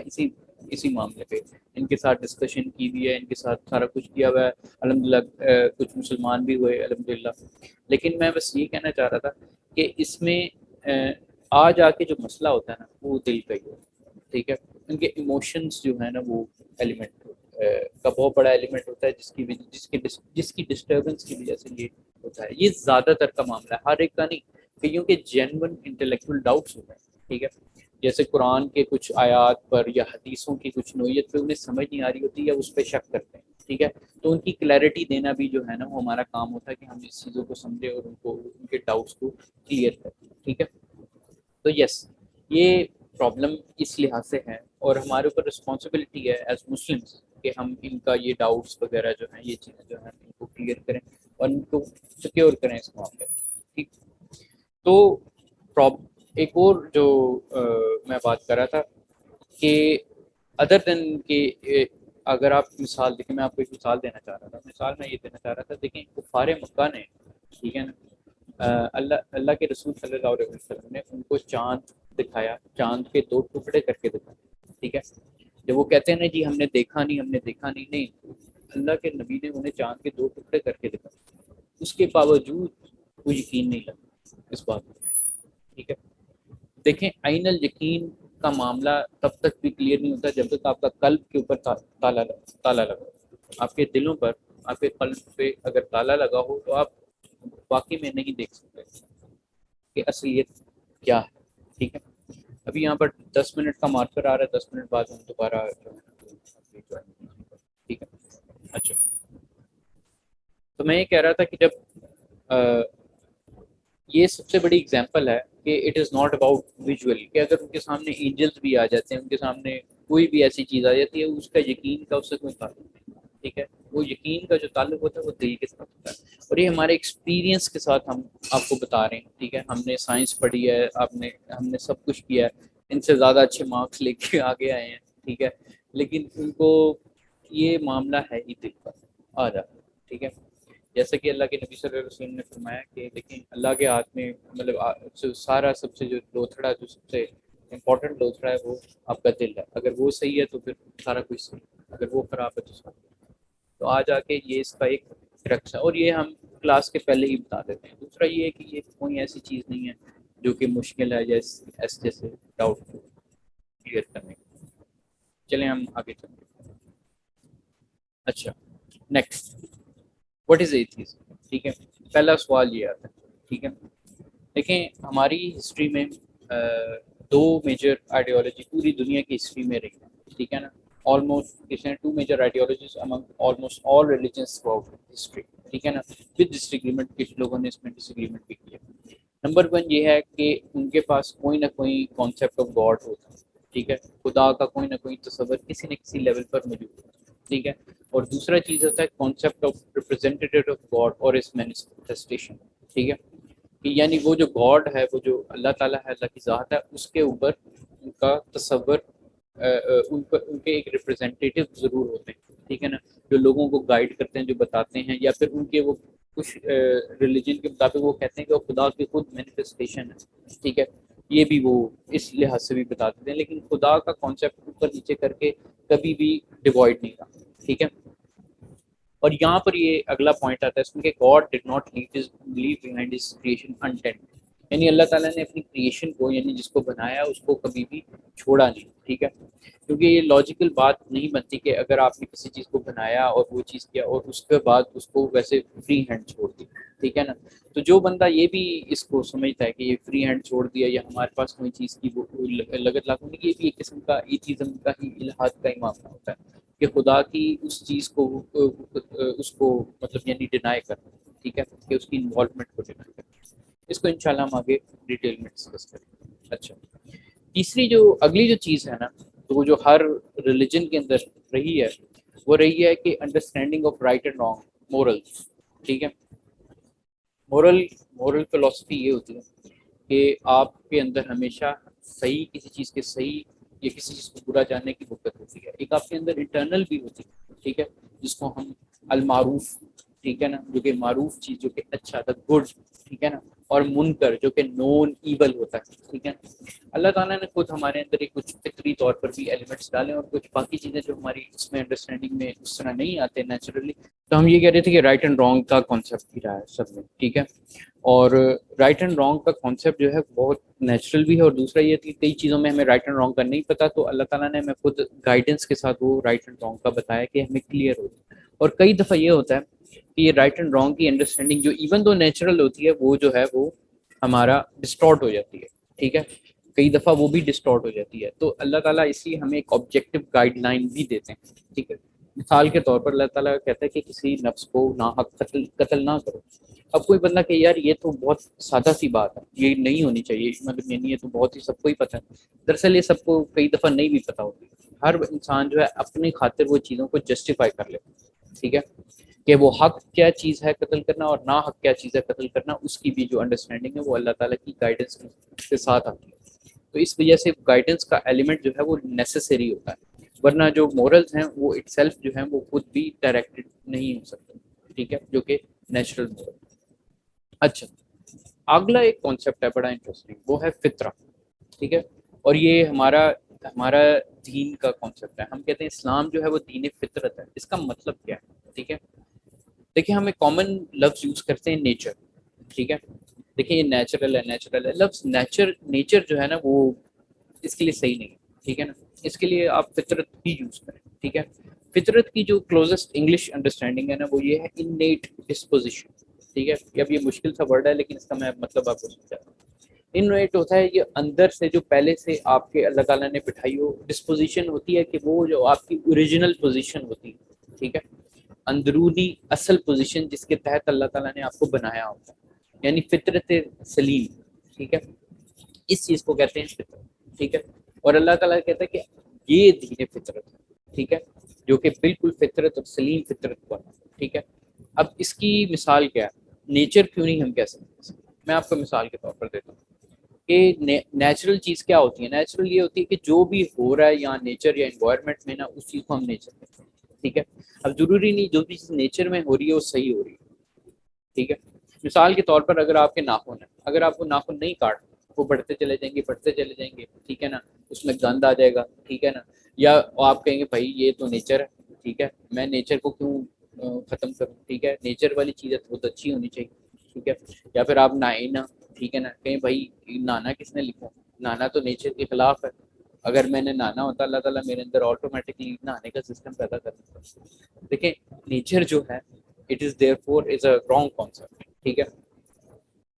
اسی معاملے پہ ان کے ساتھ ڈسکشن کی بھی ہے، ان کے ساتھ سارا کچھ کیا ہوا ہے، الحمدللہ کچھ مسلمان بھی ہوئے الحمدللہ۔ لیکن میں بس یہ کہنا چاہ رہا تھا کہ اس میں آ جا کے جو مسئلہ ہوتا ہے نا، وہ دل کا ہی ہوتا ہے، ٹھیک ہے؟ ان کے ایموشنز جو ہے نا، وہ ایلیمنٹ کا بہت بڑا ایلیمنٹ ہوتا ہے، جس کی ڈسٹربنس کی وجہ سے یہ ہوتا ہے۔ یہ زیادہ تر کا معاملہ ہے، ہر ایک کا نہیں، کئیوں کے جینون انٹلیکچوئل ڈاؤٹس ہوتے ہیں، ٹھیک ہے؟ جیسے قرآن کے کچھ آیات پر یا حدیثوں کی کچھ نوعیت پہ انہیں سمجھ نہیں آ رہی ہوتی، یا اس پہ شک کرتے ہیں، ٹھیک ہے؟ تو ان کی کلیئرٹی دینا بھی جو ہے نا، وہ ہمارا کام ہوتا ہے کہ ہم اس چیزوں کو سمجھیں اور ان کے ڈاؤٹس کو کلیئر کریں، ٹھیک ہے؟ تو یس، یہ پرابلم اس لحاظ سے ہے، اور ہمارے اوپر رسپانسبلٹی ہے ایز مسلمس کہ ہم ان کا یہ ڈاؤٹس وغیرہ جو ہیں، یہ چیزیں جو ہیں ان کو کلیئر کریں اور ان کو سیکیور کریں اس معاملے میں، ٹھیک؟ تو ایک اور جو میں بات کر رہا تھا کہ ادر دین کہ اگر آپ مثال دیکھیں، میں آپ کو ایک مثال دینا چاہ رہا تھا، مثال میں یہ دینا چاہ رہا تھا، دیکھیں کفار مکہ نے، ٹھیک ہے نا، اللہ کے رسول صلی اللہ علیہ وسلم نے ان کو چاند دکھایا، چاند کے 2 ٹکڑے کر کے دکھایا، ٹھیک ہے؟ جب وہ کہتے ہیں نا جی ہم نے دیکھا نہیں، اللہ کے نبی نے انہیں چاند کے 2 ٹکڑے کر کے دکھایا، اس کے باوجود وہ یقین نہیں لگتا اس بات میں، ٹھیک ہے؟ دیکھیں، عین الیقین کا معاملہ تب تک بھی کلیئر نہیں ہوتا جب تک آپ کا قلب کے اوپر تالا لگا، آپ کے دلوں پر، آپ کے قلب پہ اگر تالا لگا ہو تو آپ واقعی میں نہیں دیکھ سکتے کہ اصلیت کیا ہے، ٹھیک ہے؟ ابھی یہاں پر 10 منٹ کا مارکر آ رہا ہے، 10 منٹ بعد ہم دوبارہ جو ہے، ٹھیک ہے؟ اچھا، تو میں یہ کہہ رہا تھا کہ جب یہ سب سے بڑی اگزامپل ہے کہ it is not about visual, کہ اگر ان کے سامنے اینجلز بھی آ جاتے ہیں، ان کے سامنے کوئی بھی ایسی چیز آ جاتی ہے، اس کا یقین کا اس سے کوئی تعلق نہیں، ٹھیک ہے؟ وہ یقین کا جو تعلق ہوتا ہے وہ دل کے ساتھ ہوتا ہے، اور یہ ہمارے ایکسپیرینس کے ساتھ ہم آپ کو بتا رہے ہیں، ٹھیک ہے؟ ہم نے سائنس پڑھی ہے، ہم نے سب کچھ کیا ہے، ان سے زیادہ اچھے مارکس لے کے آگے آئے ہیں، ٹھیک ہے؟ لیکن ان کو یہ معاملہ ہے ہی دل کا آ جاتا ہے، ٹھیک ہے؟ جیسا کہ اللہ کے نبی صلی اللہ علیہ وسلم نے فرمایا کہ دیکھیں اللہ کے ہاتھ میں مطلب سارا سب سے جو لوتھڑا، جو سب سے امپورٹنٹ لوتھڑا ہے، وہ آپ کا دل ہے، اگر وہ صحیح ہے تو پھر سارا کچھ صحیح ہے، اگر وہ خراب ہے تو سب۔ تو آ جا کے یہ اس کا ایک کرکس ہے، اور یہ ہم کلاس کے پہلے ہی بتا دیتے ہیں۔ دوسرا یہ ہے کہ یہ کوئی ایسی چیز نہیں ہے جو کہ مشکل ہے جیسے ڈاؤٹ کو کلیئر کرنے کی۔ چلیں ہم آگے چلتے ہیں۔ اچھا، نیکسٹ، واٹ از ایتھیزم؟ ٹھیک ہے، پہلا سوال یہ آتا ہے، ٹھیک ہے؟ دیکھیں ہماری ہسٹری میں 2 میجر آئیڈیالوجی پوری دنیا کی ہسٹری میں رہی ہے، ٹھیک ہے نا؟ آلموسٹ کس ہیں 2 major ideologies among almost all religions throughout history, ٹھیک ہے نا؟ ود ڈس ایگریمنٹ، کچھ لوگوں نے اس میں ڈس ایگریمنٹ بھی کیا۔ نمبر 1 یہ ہے کہ ان کے پاس کوئی نہ کوئی کانسیپٹ آف گاڈ ہوتا ہے، ٹھیک ہے؟ خدا کا کوئی نہ کوئی تصور کسی نہ کسی لیول پر موجود ہوتا ہے، ٹھیک ہے؟ اور دوسرا چیز ہوتا ہے concept of representative of God اور اس مینیفیسٹیشن، ٹھیک ہے؟ کہ یعنی وہ جو گاڈ ہے، وہ جو اللہ تعالیٰ ہے، اللہ کی ذات ہے، اس کے اوپر ان کا تصور، ان کے ایک ریپرزینٹیو ضرور ہوتے ہیں، ٹھیک ہے نا؟ جو لوگوں کو گائیڈ کرتے ہیں، جو بتاتے ہیں، یا پھر ان کے وہ کچھ ریلیجن کے مطابق وہ کہتے ہیں کہ وہ خدا کی خود مینیفیسٹیشن ہے، ٹھیک ہے؟ یہ بھی وہ اس لحاظ سے بھی بتا دیتے ہیں، لیکن خدا کا کانسیپٹ اوپر نیچے کر کے کبھی بھی ڈیوائڈ نہیں رہا، ٹھیک ہے؟ اور یہاں پر یہ اگلا پوائنٹ آتا ہے اس میں کہ God did not leave behind his creation intend, یعنی اللہ تعالیٰ نے اپنی کریشن کو، یعنی جس کو بنایا، اس کو کبھی بھی چھوڑا نہیں، ٹھیک ہے؟ کیونکہ یہ لاجیکل بات نہیں بنتی کہ اگر آپ نے کسی چیز کو بنایا اور وہ چیز کیا اور اس کے بعد اس کو ویسے فری ہینڈ چھوڑ دی، ٹھیک ہے نا؟ تو جو بندہ یہ بھی اس کو سمجھتا ہے کہ یہ فری ہینڈ چھوڑ دیا یا ہمارے پاس کوئی چیز کی وہ لگت لاگو نہیں، یہ بھی ایک قسم کا ایتھیزم کا ہی، الہاد کا ہی معاملہ ہوتا ہے کہ خدا کی اس چیز کو مطلب یعنی ڈینائی کرنا، ٹھیک ہے؟ کہ اس کی انوالومنٹ کو ڈینائی کرنا۔ اس کو انشاءاللہ ہم آگے ڈیٹیل میں ڈسکس کریں گے. اچھا تیسری جو اگلی جو چیز ہے نا تو وہ جو ہر ریلیجن کے اندر رہی ہے وہ رہی ہے کہ understanding of right and wrong morals. ٹھیک ہے مورل فلسفی یہ ہوتی ہے کہ آپ کے اندر ہمیشہ صحیح کسی چیز کے صحیح یا کسی چیز کو برا جاننے کی وقت ہوتی ہے. ایک آپ کے اندر انٹرنل بھی ہوتی ہے ٹھیک ہے جس کو ہم المعروف ٹھیک ہے نا جو کہ معروف چیز جو کہ اچھا تھا گڈ ٹھیک ہے نا اور منکر جو کہ نون ایول ہوتا ہے. ٹھیک ہے اللہ تعالیٰ نے خود ہمارے اندر ایک کچھ فطری طور پر بھی ایلیمنٹس ڈالے اور کچھ باقی چیزیں جو ہماری اس میں انڈرسٹینڈنگ میں اس طرح نہیں آتے نیچرلی. تو ہم یہ کہہ رہے تھے کہ رائٹ اینڈ رانگ کا کانسیپٹ بھی رہا ہے سب میں. ٹھیک ہے اور رائٹ اینڈ رانگ کا کانسیپٹ جو ہے بہت نیچرل بھی ہے اور دوسرا یہ کہ کئی چیزوں میں ہمیں رائٹ اینڈ رانگ کا نہیں پتا تو اللہ تعالیٰ نے ہمیں خود گائیڈنس کے ساتھ وہ رائٹ اینڈ رانگ کا بتایا کہ ہمیں کلیئر ہو. اور کئی دفعہ یہ ہوتا ہے کہ یہ رائٹ اینڈ رانگ کی انڈرسٹینڈنگ جو ایون دو نیچرل ہوتی ہے وہ جو ہے وہ ہمارا ڈسٹارٹ ہو جاتی ہے. ٹھیک ہے کئی دفعہ وہ بھی ڈسٹارٹ ہو جاتی ہے تو اللہ تعالیٰ اس لیے ہمیں ایک آبجیکٹیو گائیڈ لائن بھی دیتے ہیں. ٹھیک ہے مثال کے طور پر اللہ تعالیٰ کہتا ہے کہ کسی نفس کو ناحق قتل نہ کرو. اب کوئی بندہ کہ یار یہ تو بہت سادہ سی بات ہے یہ نہیں ہونی چاہیے مطلب یہ تو بہت ہی سب کو ہی پتہ ہے. دراصل یہ سب کو کئی دفعہ نہیں بھی پتہ ہوتی. ہر انسان جو ہے اپنی خاطر وہ چیزوں کو جسٹیفائی کر لیتا ہے. ٹھیک ہے کہ وہ حق کیا چیز ہے قتل کرنا اور نا حق کیا چیز ہے قتل کرنا اس کی بھی جو انڈرسٹینڈنگ ہے وہ اللہ تعالیٰ کی گائیڈنس کے ساتھ آتی ہے. تو اس وجہ سے گائیڈنس کا ایلیمنٹ جو ہے وہ نیسیسری ہوتا ہے ورنہ جو مورلز ہیں وہ اٹ سیلف جو ہیں وہ خود بھی ڈائریکٹڈ نہیں ہو سکتے. ٹھیک ہے جو کہ نیچرل مورل. اچھا اگلا ایک کانسیپٹ ہے بڑا انٹرسٹنگ وہ ہے فطرہ. ٹھیک ہے اور یہ ہمارا دین کا کانسیپٹ ہے. ہم کہتے ہیں اسلام جو ہے وہ دین فطرت ہے. اس کا مطلب کیا ہے؟ ٹھیک ہے دیکھیں ہم ایک کامن لفظ یوز کرتے ہیں نیچر. ٹھیک ہے دیکھیں یہ نیچرل ہے لفظ نیچر جو ہے نا وہ اس کے لیے صحیح نہیں ہے. ٹھیک ہے نا اس کے لیے آپ فطرت ہی یوز کریں. ٹھیک ہے فطرت کی جو کلوزسٹ انگلش انڈرسٹینڈنگ ہے نا وہ یہ ہے انیٹ ڈسپوزیشن. ٹھیک ہے اب یہ مشکل سا ورڈ ہے لیکن اس کا میں مطلب آپ کو سمجھاتا ہوں. انیٹ ہوتا ہے یہ اندر سے جو پہلے سے آپ کے اللہ تعالیٰ نے بٹھائی ہو. ڈسپوزیشن ہوتی ہے کہ وہ جو آپ کی اوریجنل پوزیشن ہوتی ہے. ٹھیک ہے اندرونی اصل پوزیشن جس کے تحت اللہ تعالیٰ نے آپ کو بنایا ہوتا ہے یعنی فطرت سلیم. ٹھیک ہے اس چیز کو کہتے ہیں فطرت. ٹھیک ہے اور اللہ تعالیٰ کہتا ہے کہ یہ دین فطرت ہے. ٹھیک ہے جو کہ بالکل فطرت اور سلیم فطرت والا. ٹھیک ہے اب اس کی مثال کیا ہے نیچر کیوں نہیں ہم کہہ سکتے. میں آپ کو مثال کے طور پر دیتا ہوں کہ نیچرل چیز کیا ہوتی ہے. نیچرل یہ ہوتی ہے کہ جو بھی ہو رہا ہے یا نیچر یا انوائرمنٹ میں نا اس چیز کو ہم نیچر کہتے ہیں. ٹھیک ہے اب ضروری نہیں جو بھی چیز نیچر میں ہو رہی ہے وہ صحیح ہو رہی ہے. ٹھیک ہے مثال کے طور پر اگر آپ کے ناخن ہیں اگر آپ وہ ناخن نہیں کاٹ وہ بڑھتے چلے جائیں گے. ٹھیک ہے نا اس میں گند آ جائے گا. ٹھیک ہے نا یا آپ کہیں گے بھائی یہ تو نیچر ہے. ٹھیک ہے میں نیچر کو کیوں ختم کروں. ٹھیک ہے نیچر والی چیزیں بہت اچھی ہونی چاہیے. ٹھیک ہے یا پھر آپ نہائیں نا. ٹھیک ہے نا کہیں بھائی نہانا کس نے لکھا نہانا تو نیچر کے خلاف ہے. اگر میں نے نہانا ہوتا اللہ تعالیٰ میرے اندر آٹومیٹکلی نہانے کا سسٹم پیدا کر دیتا. دیکھیں نیچر جو ہے it is therefore is a wrong concept. ٹھیک ہے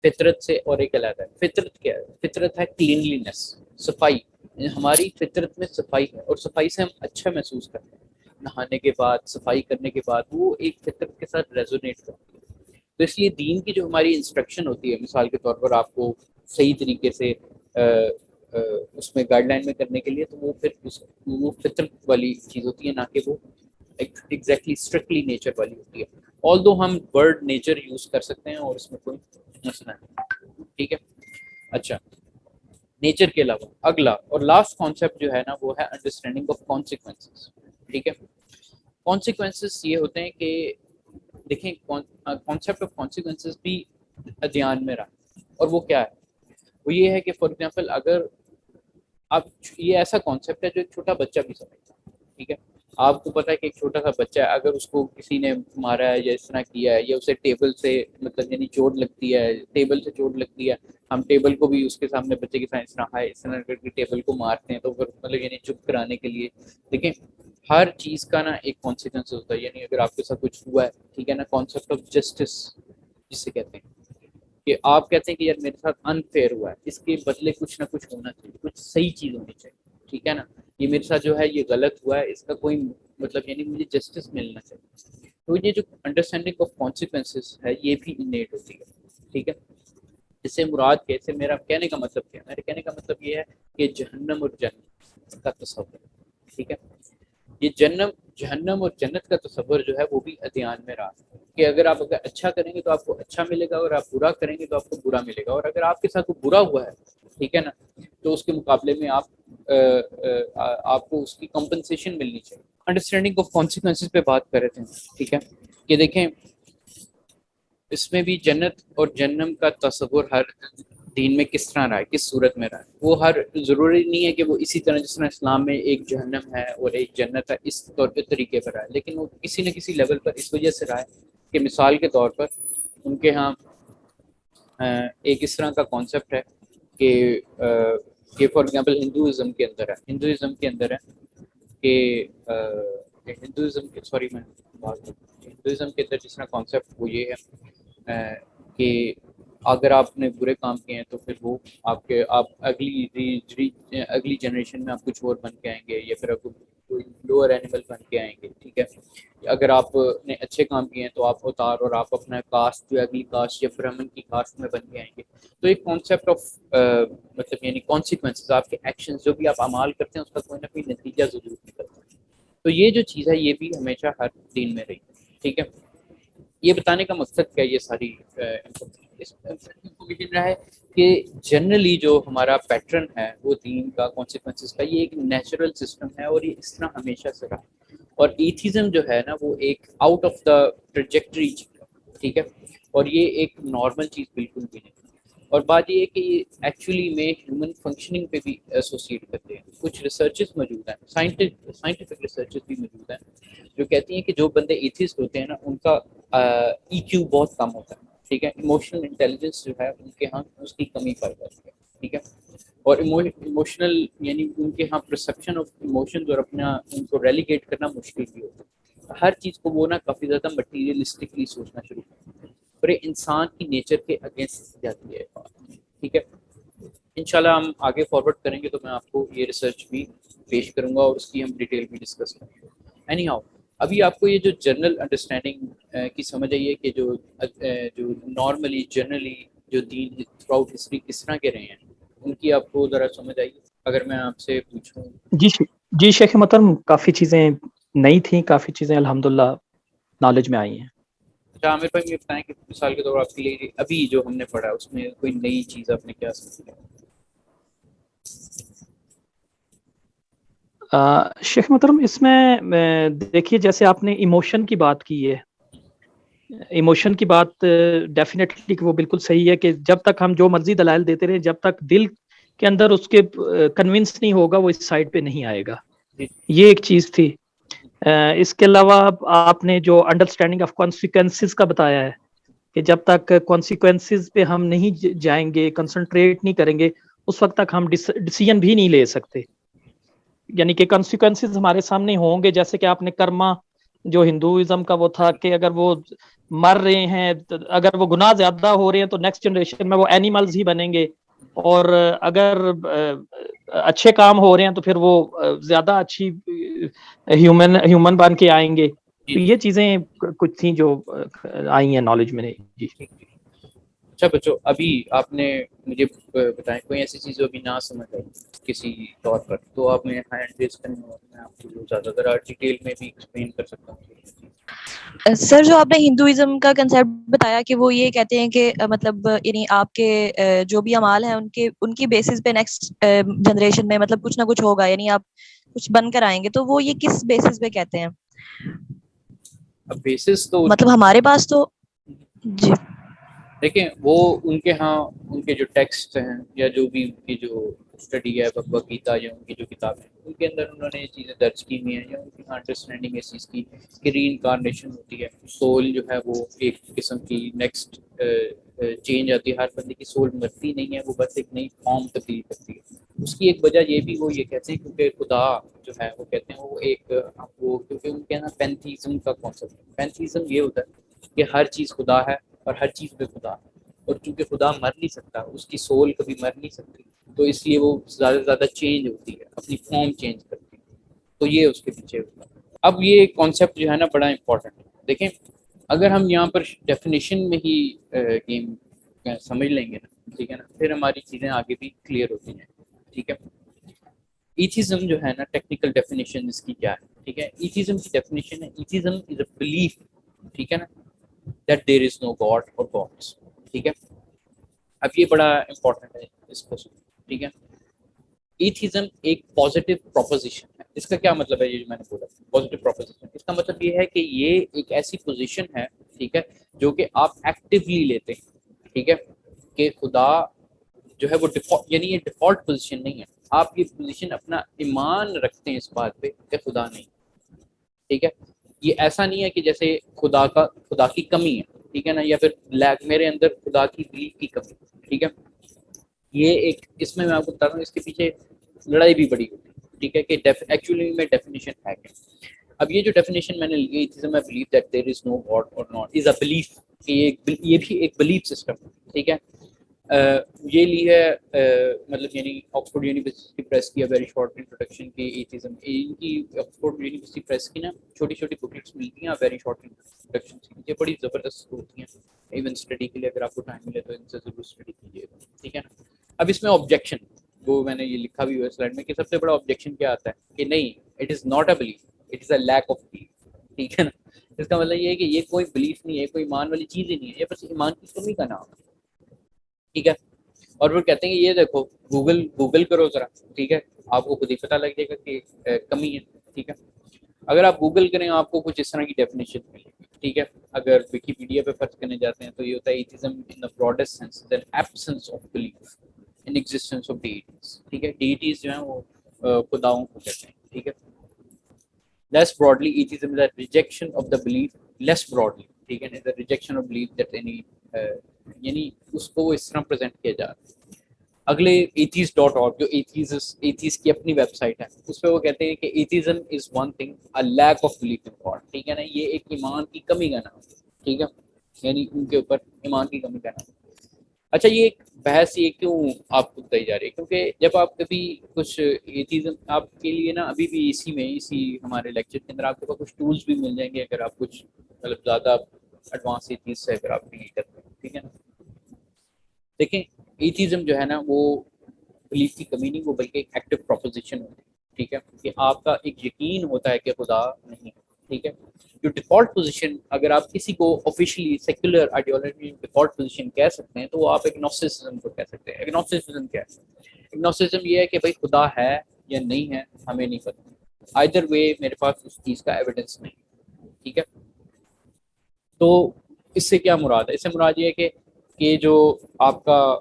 فطرت سے اور ایک علیحدہ ہے. فطرت کیا ہے فطرت ہے کلینلینس صفائی. ہماری فطرت میں صفائی ہے اور صفائی سے ہم اچھا محسوس کرتے ہیں. نہانے کے بعد صفائی کرنے کے بعد وہ ایک فطرت کے ساتھ ریزونیٹ کرتی ہے. تو اس لیے دین کی جو ہماری انسٹرکشن ہوتی ہے مثال کے طور پر آپ کو صحیح طریقے سے اس میں گائیڈ لائن میں کرنے کے لیے تو وہ پھر وہ فطرت والی چیز ہوتی ہے نہ کہ وہ ایگزیکٹلی اسٹرکٹلی نیچر والی ہوتی ہے. آلدو ہم ورڈ نیچر یوز کر سکتے ہیں اور اس میں کوئی مسئلہ نہیں. ٹھیک ہے اچھا نیچر کے علاوہ اگلا اور لاسٹ کانسیپٹ جو ہے نا وہ ہے انڈرسٹینڈنگ آف کانسیکوینسز. ٹھیک ہے کانسیکوینسز یہ ہوتے ہیں کہ دیکھیں کانسیپٹ آف کانسیکوینسز بھی دھیان میں رہا اور وہ کیا ہے وہ یہ ہے کہ فار ایگزامپل اگر آپ یہ ایسا کانسیپٹ ہے جو ایک چھوٹا بچہ بھی سمجھتا ہے. ٹھیک ہے آپ کو پتہ ہے کہ ایک چھوٹا سا بچہ ہے اگر اس کو کسی نے مارا ہے یا اس طرح کیا ہے یا اسے ٹیبل سے مطلب یعنی چوٹ لگتی ہے ٹیبل سے چوٹ لگتی ہے ہم ٹیبل کو بھی اس کے سامنے بچے کے ساتھ اس طرح کر کے ٹیبل کو مارتے ہیں تو پھر مطلب یعنی چپ کرانے کے لیے. دیکھیں ہر چیز کا نا ایک کانسیکوینس ہوتا ہے یعنی اگر آپ کے ساتھ کچھ ہوا ہے. ٹھیک ہے نا کانسیپٹ آف جسٹس جسے کہتے ہیں کہ آپ کہتے ہیں کہ یار میرے ساتھ انفیئر ہوا ہے اس کے بدلے کچھ نہ کچھ ہونا چاہیے کچھ صحیح چیز ہونی چاہیے. ٹھیک ہے نا یہ میرے ساتھ جو ہے یہ غلط ہوا ہے اس کا کوئی مطلب یعنی مجھے جسٹس ملنا چاہیے. تو یہ جو انڈرسٹینڈنگ آف کانسیکوینسز ہے یہ بھی انیٹ ہوتی ہے. ٹھیک ہے اس سے مراد کیا، اس سے میرا کہنے کا مطلب کیا، میرے کہنے کا مطلب یہ ہے کہ جہنم اور جنت کا تصور، ٹھیک ہے، یہ جہنم اور جنت کا تصور جو ہے وہ بھی ادیان میں رہا ہے کہ اگر آپ اچھا کریں گے تو آپ کو اچھا ملے گا، اور آپ برا کریں گے تو آپ کو برا ملے گا، اور اگر آپ کے ساتھ وہ برا ہوا ہے، ٹھیک ہے نا، تو اس کے مقابلے میں آپ کو اس کی کمپنسیشن ملنی چاہیے۔ انڈرسٹینڈنگ آف کانسیکوینسز پہ بات کر رہے تھے، ٹھیک ہے، کہ دیکھیں اس میں بھی جنت اور جہنم کا تصور ہر دین میں کس طرح رہا ہے، کس صورت میں رہا ہے، وہ ہر ضروری نہیں ہے کہ وہ اسی طرح جس طرح اسلام میں ایک جہنم ہے اور ایک جنت ہے اس طور پہ طریقے پر رہا ہے، لیکن وہ کسی نہ کسی لیول پر اس وجہ سے رہا ہے کہ مثال کے طور پر ان کے ہاں ایک اس طرح کا کانسیپٹ ہے کہ فار ایگزامپل ہندوازم کے اندر ہے کہ ہندوازم کے اندر جس طرح کانسیپٹ وہ یہ ہے کہ اگر آپ نے برے کام کیے ہیں تو پھر وہ آپ اگلی جنریشن میں آپ کچھ اور بن کے آئیں گے، یا پھر آپ کوئی لوور اینیمل بن کے آئیں گے، ٹھیک ہے، اگر آپ نے اچھے کام کیے ہیں تو آپ اوتار اور آپ اپنا کاسٹ جو اگلی کاسٹ یا برہمن کی کاسٹ میں بن کے آئیں گے۔ تو ایک کانسیپٹ آف مطلب یعنی کانسیکوینسز، آپ کے ایکشنز جو بھی آپ اعمال کرتے ہیں اس کا کوئی نہ کوئی نتیجہ ضرور نکلتا ہے۔ تو یہ جو چیز ہے یہ بھی ہمیشہ ہر دین میں رہی ہے، ٹھیک ہے۔ یہ بتانے کا مقصد کیا، یہ ساری انفارمیشن رہا ہے کہ جنرلی جو ہمارا پیٹرن ہے وہ دین کا، کانسیکوینسز کا، یہ ایک نیچرل سسٹم ہے اور یہ اس طرح ہمیشہ سے رہا، اور ایتھیزم جو ہے نا وہ ایک آؤٹ آف دا ٹریجیکٹری چیز ہے، ٹھیک ہے، اور یہ ایک نارمل چیز بالکل بھی نہیں۔ اور بات یہ ہے کہ یہ ایکچولی میں ہیومن فنکشننگ پہ بھی ایسوسیٹ کرتے ہیں، کچھ ریسرچز موجود ہیں، سائنٹیفک ریسرچز بھی موجود ہیں جو کہتی ہیں کہ جو بندے ایتھیسٹ ہوتے ہیں نا ان کا ای کیو بہت کم ہوتا ہے، ٹھیک ہے، ایموشنل انٹیلیجنس جو ہے ان کے ہاں اس کی کمی پائی جاتی ہے، ٹھیک ہے، اور ایموشنل یعنی ان کے ہاں پرسیپشن آف ایموشنز اور اپنا ان کو ریلیگیٹ کرنا مشکل بھی ہوتا ہے، ہر چیز کو وہ نا کافی زیادہ مٹیریلسٹکلی سوچنا شروع کرتے ہیں، اور یہ انسان کی نیچر کے اگینسٹ جاتی ہے بات، ٹھیک ہے۔ انشاءاللہ ہم آگے فارورڈ کریں گے تو میں آپ کو یہ ریسرچ بھی پیش کروں گا اور اس کی ہم ڈیٹیل بھی ڈسکس کریں گے۔ اینی ہاؤ ابھی آپ کو یہ جو جنرل انڈرسٹینڈنگ کی سمجھ آئی ہے کہ جو نارملی جنرلی جو دین تھرو آؤٹ ہسٹری کس طرح کے رہے ہیں ان کی آپ کو ذرا سمجھ آئی؟ اگر میں آپ سے پوچھوں۔ جی شیخ محترم، کافی چیزیں نئی تھیں، کافی چیزیں الحمدللہ نالج میں آئی ہیں۔ اچھا عامر بھائی یہ بتائیں کہ مثال کے طور پر آپ کے لیے ابھی جو ہم نے پڑھا اس میں کوئی نئی چیز آپ نے کیا سمجھی؟ شیخ محترم اس میں دیکھیے جیسے آپ نے ایموشن کی بات کی ہے، ایموشن کی بات ڈیفینیٹلی کہ وہ بالکل صحیح ہے کہ جب تک ہم جو مرضی دلائل دیتے رہے، جب تک دل کے اندر اس کے کنونس نہیں ہوگا وہ اس سائڈ پہ نہیں آئے گا، یہ ایک چیز تھی۔ اس کے علاوہ آپ نے جو انڈرسٹینڈنگ آف کانسیکوینسز کا بتایا ہے کہ جب تک کانسیکوینسز پہ ہم نہیں جائیں گے، کنسنٹریٹ نہیں کریں گے، اس وقت تک ہم ڈیسیژن بھی نہیں لے سکتے، یعنی کہ کانسیکوینسز ہمارے سامنے ہوں گے، جیسے کہ آپ نے کرما جو ہندوازم کا وہ تھا کہ اگر وہ مر رہے ہیں، اگر وہ گناہ زیادہ ہو رہے ہیں تو نیکسٹ جنریشن میں وہ اینیملز ہی بنیں گے، اور اگر اچھے کام ہو رہے ہیں تو پھر وہ زیادہ اچھی ہیومن بن کے آئیں گے۔ تو یہ چیزیں کچھ تھیں جو آئی ہیں نالج میں۔ جی اچھا بچوں، ابھی آپ نے مجھے بتائیں کوئی ایسی چیز جو ابھی نہ سمجھ آئی کسی طور پر تو آپ میں ہینڈ ریز کریں اور میں آپ کو زیادہ تر ڈیٹیل میں بھی ایکسپلین کر سکتا ہوں۔ سر جو آپ نے ہندوازم کا کنسیپٹ بتایا کہ وہ یہ کہتے ہیں کہ مطلب یعنی آپ کے جو بھی اعمال ہیں ان کی بیسس پہ نیکسٹ جنریشن میں مطلب کچھ نہ کچھ ہوگا، یعنی آپ کچھ بن کر آئیں گے، تو وہ یہ کس بیسس پہ کہتے ہیں؟ اب بیسس تو مطلب ہمارے پاس تو جی دیکھیں وہ ان کے ہاں ان کے جو ٹیکسٹ ہیں یا جو بھی ان کی جو اسٹڈی ہے بھگوت گیتا یا ان کی جو کتابیں ہیں ان کے اندر انہوں نے یہ چیزیں درج کی ہوئی ہیں، یا ان کی انڈرسٹینڈنگ اس چیز کی کہ ری انکارنیشن ہوتی ہے، سول جو ہے وہ ایک قسم کی نیکسٹ چینج آتی ہے، ہر بندے کی سول مرتی نہیں ہے، وہ بس ایک نئی فارم تبدیل کرتی ہے۔ اس کی ایک وجہ یہ بھی وہ یہ کہتے ہیں کیونکہ خدا جو ہے وہ کہتے ہیں وہ ایک وہ کیونکہ ان کے نا پینتھیزم کا کانسیپٹ ہے۔ پینتھیزم یہ ہوتا ہے کہ ہر چیز خدا ہے اور ہر چیز پہ خدا ہے، اور چونکہ خدا مر نہیں سکتا، اس کی سول کبھی مر نہیں سکتی، تو اس لیے وہ زیادہ سے زیادہ چینج ہوتی ہے، اپنی فارم چینج کرتی ہے، تو یہ اس کے پیچھے ہوتا ہے۔ اب یہ کانسیپٹ جو ہے نا بڑا امپورٹنٹ ہے۔ دیکھیں اگر ہم یہاں پر ڈیفینیشن میں ہی گیم سمجھ لیں گے نا، ٹھیک ہے نا, پھر ہماری چیزیں آگے بھی کلیئر ہوتی ہیں. ٹھیک ہے, ایتھیزم جو ہے نا ٹیکنیکل ڈیفینیشن اس کی کیا ہے. ٹھیک ہے, ایتھیزم کی ڈیفینیشن ہے, ایتھیزم از اے بلیف, ٹھیک ہے نا, that there is no God اور گاڈس. ٹھیک ہے, اب یہ بڑا امپورٹنٹ ہے اس کو. ٹھیک ہے, ایتھیزم ایک پازیٹیو پروپوزیشن ہے. اس کا کیا مطلب ہے, یہ جو میں نے بولا پازیٹیو پروپوزیشن, اس کا مطلب یہ ہے کہ یہ ایک ایسی پوزیشن ہے, ٹھیک ہے, جو کہ آپ ایکٹیولی لیتے ہیں. ٹھیک ہے, کہ خدا جو ہے وہ یعنی یہ ڈیفالٹ پوزیشن نہیں ہے, آپ یہ پوزیشن اپنا ایمان رکھتے ہیں اس بات پہ کہ خدا نہیں. ٹھیک ہے, یہ ایسا نہیں ہے کہ جیسے خدا کی کمی ہے, ٹھیک ہے نا, یا پھر میرے اندر خدا کی بلیف کی کمی. ٹھیک ہے, یہ ایک اس میں آپ کو بتا رہا ہوں اس کے پیچھے لڑائی بھی بڑی ہوتی ہے. ٹھیک ہے, کہ ایکچولی میں ڈیفینیشن ہے کیا. اب یہ جو ڈیفینیشن میں نے لی ہے, atheism a belief that there is no God اور ناٹ از اے بلیف, کہ یہ بھی ایک بلیف سسٹم ہے. ٹھیک ہے, یہ لی ہے مطلب یعنی آکسفورڈ یونیورسٹی پریس کی ویری شارٹ انٹروڈکشن کی ایتھیزم. ان کی آکسفورڈ یونیورسٹی پریس کی نا چھوٹی چھوٹی بکلٹس ملتی ہیں ویری شارٹ انٹروڈکشن کی, یہ بڑی زبردست ہوتی ہیں. ایون اسٹڈی کے لیے اگر آپ کو ٹائم ملے تو ان سے ضرور اسٹڈی کیجیے گا. ٹھیک ہے نا, اب اس میں آبجیکشن وہ میں نے یہ لکھا بھی ہوا ہے سلائڈ میں کہ سب سے بڑا آبجیکشن کیا آتا ہے کہ نہیں, it is not a belief, it is a lack of belief. ٹھیک ہے نا, اس کا مطلب یہ ہے کہ یہ کوئی بلیف نہیں ہے, کوئی ایمان والی چیز ہی نہیں ہے, یہ بس ایمان کی کمی کا نام ہے. ٹھیک ہے, اور وہ کہتے ہیں کہ یہ دیکھو گوگل کرو ذرا, ٹھیک ہے, آپ کو خود ہی پتہ لگ جائے گا کہ کمی ہے. ٹھیک ہے, اگر آپ گوگل کریں آپ کو کچھ اس طرح کی ڈیفینیشن ملے گی. ٹھیک ہے, اگر ویکیپیڈیا پہ فرض کرنے جاتے ہیں تو یہ ہوتا ہے atheism in the broadest sense the absence of belief in existence of deities. ٹھیک ہے, ڈیٹیز جو ہیں وہ خداؤں کو کہتے ہیں. ٹھیک ہے, less broadly atheism is a rejection of the belief less broadly. ٹھیک ہے, is a rejection of belief that any یعنی اس کو وہ اس طرح پریزنٹ کیا جا رہا ہے. اگلے atheist.org جو ایتھیسٹ کی اپنی ویب سائٹ ہے, اس پہ وہ کہتے ہیں کہ atheism is one thing a lack of belief in God. ٹھیک ہے نا, یہ ایک ایمان کی کمی کا نام ہے. ٹھیک ہے, یعنی ان کے اوپر ایمان کی کمی کا نام. اچھا, یہ ایک بحث یہ کیوں آپ کو بتائی جا رہی ہے, کیونکہ جب آپ کبھی کچھ ایتھیزم آپ کے لیے نا ابھی بھی اسی ہمارے لیکچر کے اندر آپ کے پاس کچھ ٹولز بھی مل جائیں گے اگر آپ کچھ مطلب زیادہ ایڈوانس ایتھیز سے اگر آپ ڈیل کرتے ہیں. ٹھیک ہے نا, دیکھیں ایتھیزم جو ہے نا وہ بلیف کی کمی نہیں, وہ بلکہ ایک ایکٹیو پروپوزیشن ہوتی ہے. ٹھیک ہے, کہ آپ کا ایک یقین ہوتا ہے کہ خدا نہیں ہے. ٹھیک ہے, جو ڈیفالٹ پوزیشن اگر آپ کسی کو officially secular ideology default position کہہ سکتے ہیں تو وہ آپ ایگنوسٹسزم کو کہہ سکتے ہیں. ایگنوسٹسزم کیا ہے؟ ایگنوسٹسزم یہ ہے کہ بھائی خدا ہے یا نہیں ہے ہمیں نہیں پتہ, آئدر وے میرے پاس اس چیز کا ایویڈنس نہیں. ٹھیک ہے, تو اس سے کیا مراد ہے؟ اس سے مراد یہ ہے کہ جو آپ کا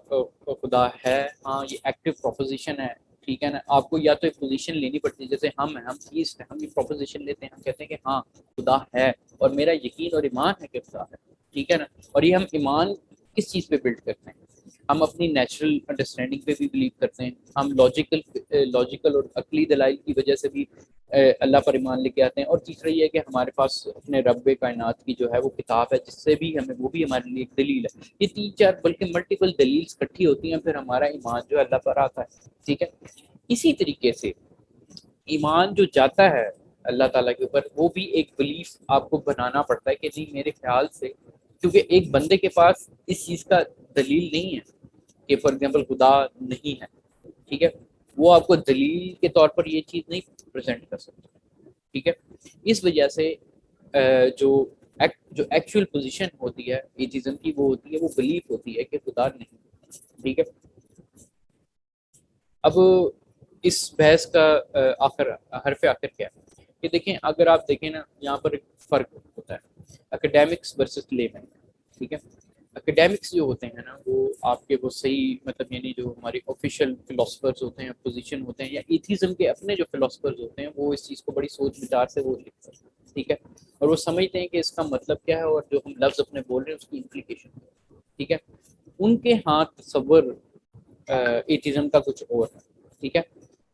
خدا ہے, ہاں یہ ایکٹیو پروپوزیشن ہے. ٹھیک ہے نا, آپ کو یا تو ایک پوزیشن لینی پڑتی ہے, جیسے ہم ایتھیسٹ ہیں, ہم یہ پروپوزیشن لیتے ہیں, ہم کہتے ہیں کہ ہاں خدا ہے اور میرا یقین اور ایمان ہے کہ خدا ہے. ٹھیک ہے نا, اور یہ ہم ایمان کس چیز پہ بلڈ کرتے ہیں؟ ہم اپنی نیچرل انڈرسٹینڈنگ پہ بھی بلیو کرتے ہیں, ہم لاجیکل اور عقلی دلائل کی وجہ سے بھی اللہ پر ایمان لے کے آتے ہیں, اور تیسرا یہ ہے کہ ہمارے پاس اپنے رب کائنات کی جو ہے وہ کتاب ہے جس سے بھی ہمیں وہ بھی ہمارے لیے ایک دلیل ہے. یہ 3-4 بلکہ ملٹیپل دلیل اکٹھی ہوتی ہیں, پھر ہمارا ایمان جو ہے اللہ پر آتا ہے. ٹھیک ہے, اسی طریقے سے ایمان جو جاتا ہے اللہ تعالیٰ کے اوپر وہ بھی ایک بلیف آپ کو بنانا پڑتا ہے کہ نہیں میرے خیال سے, کیونکہ ایک بندے کے پاس اس چیز کا دلیل نہیں ہے کہ فار ایگزامپل خدا نہیں ہے. ٹھیک ہے, وہ آپ کو دلیل کے طور پر یہ چیز نہیں پریزنٹ کر سکتا. ٹھیک ہے, اس وجہ سے جو ایکچوئل پوزیشن ہوتی ہے ایتھیزم کی وہ ہوتی ہے, وہ بلیف ہوتی ہے کہ خدا نہیں. ٹھیک ہے, اب اس بحث کا حرف آخر کیا ہے کہ دیکھیں, اگر آپ دیکھیں نا یہاں پر ایک فرق ہوتا ہے اکیڈیمکس ورسز لیمن. ٹھیک ہے, اکیڈیمکس جو ہوتے ہیں نا وہ آپ کے وہ صحیح مطلب یعنی جو ہمارے آفیشیل فلاسفرز ہوتے ہیں, پوزیشن ہوتے ہیں, یا ایتھیزم کے اپنے جو فلاسفرز ہوتے ہیں وہ اس چیز کو بڑی سوچ وچار سے وہ لکھتے ہیں. ٹھیک ہے, اور وہ سمجھتے ہیں کہ اس کا مطلب کیا ہے اور جو ہم لفظ اپنے بول رہے ہیں اس کی امپلیکیشن. ٹھیک ہے, ان کے ہاں تصور ایتھیزم کا کچھ اور ہے. ٹھیک ہے,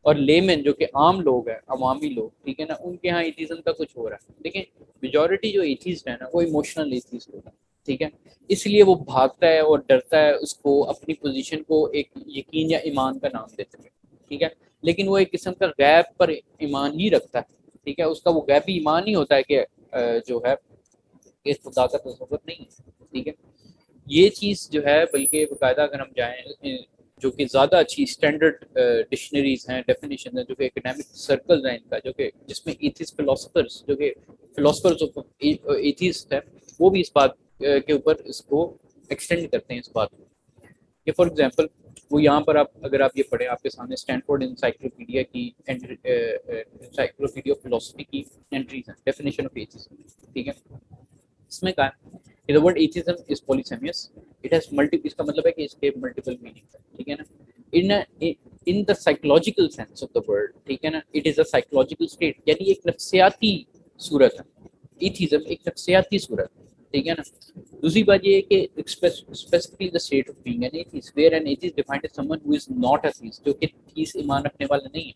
اور لیمن جو کہ عام لوگ ہیں, عوامی لوگ, ٹھیک ہے نا, ان کے ہاں ایتھیزم کا کچھ اور ہے. دیکھیں میجورٹی جو ایتھیسٹ ہے نا وہ ایموشنل ایتھیسٹ ہوتا ہے. ٹھیک ہے, اس لیے وہ بھاگتا ہے اور ڈرتا ہے اس کو اپنی پوزیشن کو ایک یقین یا ایمان کا نام دیتے ہیں. ٹھیک ہے, لیکن وہ ایک قسم کا غیب پر ایمان ہی رکھتا ہے. ٹھیک ہے, اس کا وہ غیبی ایمان ہی ہوتا ہے کہ جو ہے کہ خدا کا تصور نہیں ہے. ٹھیک ہے, یہ چیز جو ہے بلکہ باقاعدہ اگر ہم جائیں جو کہ زیادہ اچھی اسٹینڈرڈ ڈکشنریز ہیں، ڈیفینیشن ہیں، جو کہ اکیڈیمک سرکلز ہیں ان کا، جو کہ جس میں ایتھسٹ فلاسفرز جو کہ فلاسفرز آف ایتھسٹ ہیں، وہ بھی اس بات کے اوپر اس کو ایکسٹینڈ کرتے ہیں اس بات کو کہ فار ایگزامپل وہ یہاں پر اگر آپ یہ پڑھیں، آپ کے سامنے اسٹینفورڈ انسائکلوپیڈیا کی انسائکلوپیڈیا آف فلاسفی کی انٹریز ہیں، ڈیفینیشن آف ایتھسم، ٹھیک ہے. اس میں کہا ہے the word atheism is polysemous, it has اس کا مطلب ہے کہ اس کے ملٹیپل میننگ ہے، ٹھیک ہے نا. in the psychological sense of the word، ٹھیک ہے نا، it is a psychological state، یعنی ایک نفسیاتی صورت ہے. ایتھیزم ایک نفسیاتی صورت ہے، ٹھیک ہے نا. دوسری بات یہ ہے کہ specifically the state of being an atheist where an atheist defined as someone who is not a theist، جو کہ theist ایمان رکھنے والا نہیں ہے،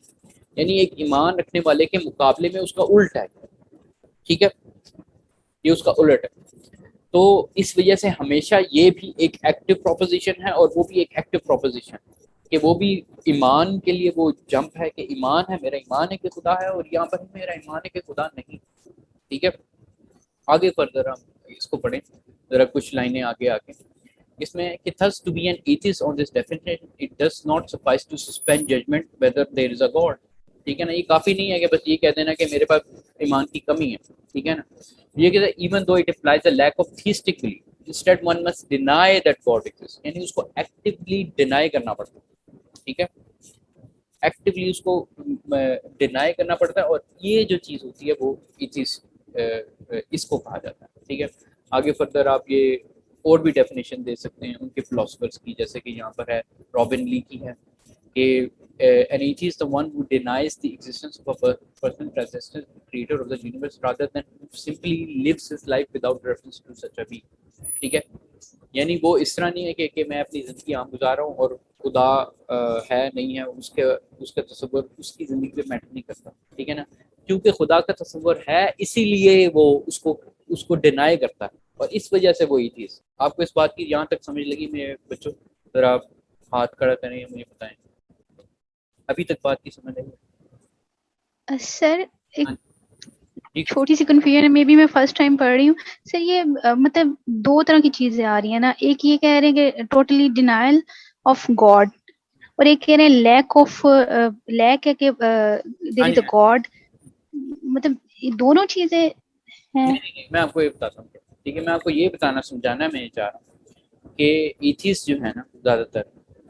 یعنی ایک ایمان رکھنے والے کے مقابلے میں اس کا الٹ ہے، ٹھیک ہے، یہ اس کا الٹ ہے. تو اس وجہ سے ہمیشہ یہ بھی ایک ایکٹیو پروپوزیشن ہے، اور وہ بھی ایک ایکٹیو پروپوزیشن کہ وہ بھی ایمان کے لیے وہ جمپ ہے کہ ایمان ہے، میرا ایمان ہے کہ خدا ہے، اور یہاں پر میرا ایمان ہے کہ خدا نہیں، ٹھیک ہے. آگے فردر ہم اس کو پڑھیں ذرا کچھ لائنیں آگے اس میں کہ thus to be an atheist on this definition it does not suffice to suspend judgment whether there is a God، ٹھیک ہے نا. یہ کافی نہیں ہے کہ بس یہ کہہ دینا کہ میرے پاس ایمان کی کمی ہے، ٹھیک ہے نا. یہ کہ even though it implies a lack of theistic belief instead one must deny that God exists، یعنی اس کو ایکٹیولی ڈینائی کرنا پڑتا ہے، ٹھیک ہے، ایکٹیولی اس کو ڈینائی کرنا پڑتا ہے، اور یہ جو چیز ہوتی ہے وہ اس کو کہا جاتا ہے، ٹھیک ہے. آگے فردر آپ یہ اور بھی ڈیفینیشن دے سکتے ہیں ان کے فلاسفرس کی، جیسے کہ یہاں پر ہے رابن لی کی ہے کہ an atheist is the one who denies the existence of a person persistent creator of the universe rather than simply lives his life without reference to such a being، ٹھیک ہے. یعنی وہ اس طرح نہیں ہے کہ میں اپنی زندگی عام گزار رہا ہوں اور خدا ہے نہیں ہے، اس کا تصور اس کی زندگی پہ میٹر نہیں کرتا، ٹھیک ہے نا. کیونکہ خدا کا تصور ہے اسی لیے وہ اس کو ڈینائی کرتا ہے، اور اس وجہ سے وہ ایتھیسٹ. آپ کو اس بات کی یہاں تک سمجھ لگی میرے بچوں؟ ذرا آپ ہاتھ کھڑا کریں، مجھے بتائیں ابھی تک بات کی سمجھ آئی؟ سر ایک چھوٹی سی کنفیوژن ہے، مے بی میں فرسٹ ٹائم پڑھ رہی ہوں سر. یہ مطلب دو طرح کی چیزیں آ رہی ہیں نا، ایک یہ کہہ رہے ہیں کہ ٹوٹلی ڈینائل آف گاڈ، اور ایک کہہ رہے ہیں لیک ہے کہ دیر از اے گاڈ. مطلب یہ دونوں چیزیں ہیں. میں آپ کو یہ بتاتا ہوں، ٹھیک ہے، میں آپ کو یہ بتانا سمجھانا میں یہ چاہ رہا ہوں کہ ایتھیسٹ جو ہے نا زیادہ تر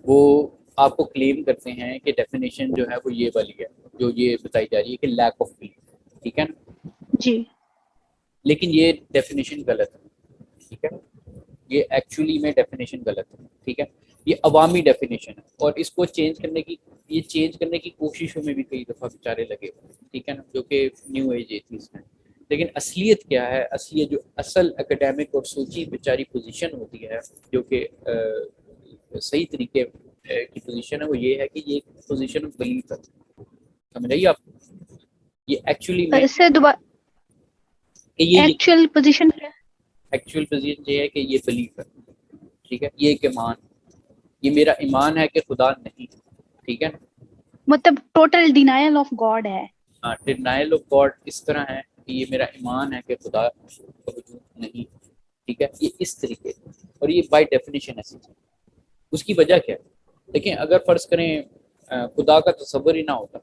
وہ آپ کو کلیم کرتے ہیں کہ ڈیفینیشن جو ہے وہ یہ والی ہے جو یہ بتائی جا رہی ہے کہ لیک آف بلیف، ٹھیک ہے نا جی. لیکن یہ ڈیفینیشن غلط ہے، ٹھیک ہے، یہ ایکچولی میں ڈیفینیشن غلط ہے، ٹھیک ہے. یہ عوامی ڈیفینیشن ہے، اور اس کو چینج کرنے کی کوششوں میں بھی کئی دفعہ بیچارے لگے ہوئے، ٹھیک ہے نا، جو کہ نیو ایج ایتھیسٹ ہیں. لیکن اصلیت کیا ہے؟ اصلیت جو اصل اکیڈیمک اور سوچی بیچاری پوزیشن ہوتی ہے جو کہ صحیح طریقے کی پوزیشن ہے، وہ یہ ہے کہ یہ ایک پوزیشن آف بلیف ہے. سمجھ آئیے آپ؟ یہ ایکچولی میں ایکچوئل پوزیشن یہ ہے کہ یہ بلیف ہے، ٹھیک ہے، یہ ایک ایمان، یہ میرا ایمان ہے کہ خدا نہیں، ٹھیک ہے. مطلب ٹوٹل ڈینائل آف گاڈ ہے. ہاں، ڈینائل آف گاڈ اس طرح ہے کہ یہ میرا ایمان ہے کہ خدا کا وجود نہیں، ٹھیک ہے، یہ اس طریقے، اور یہ بائی ڈیفینیشن ایسی چیز. اس کی وجہ کیا ہے؟ دیکھیں، اگر فرض کریں خدا کا تصور ہی نہ ہوتا،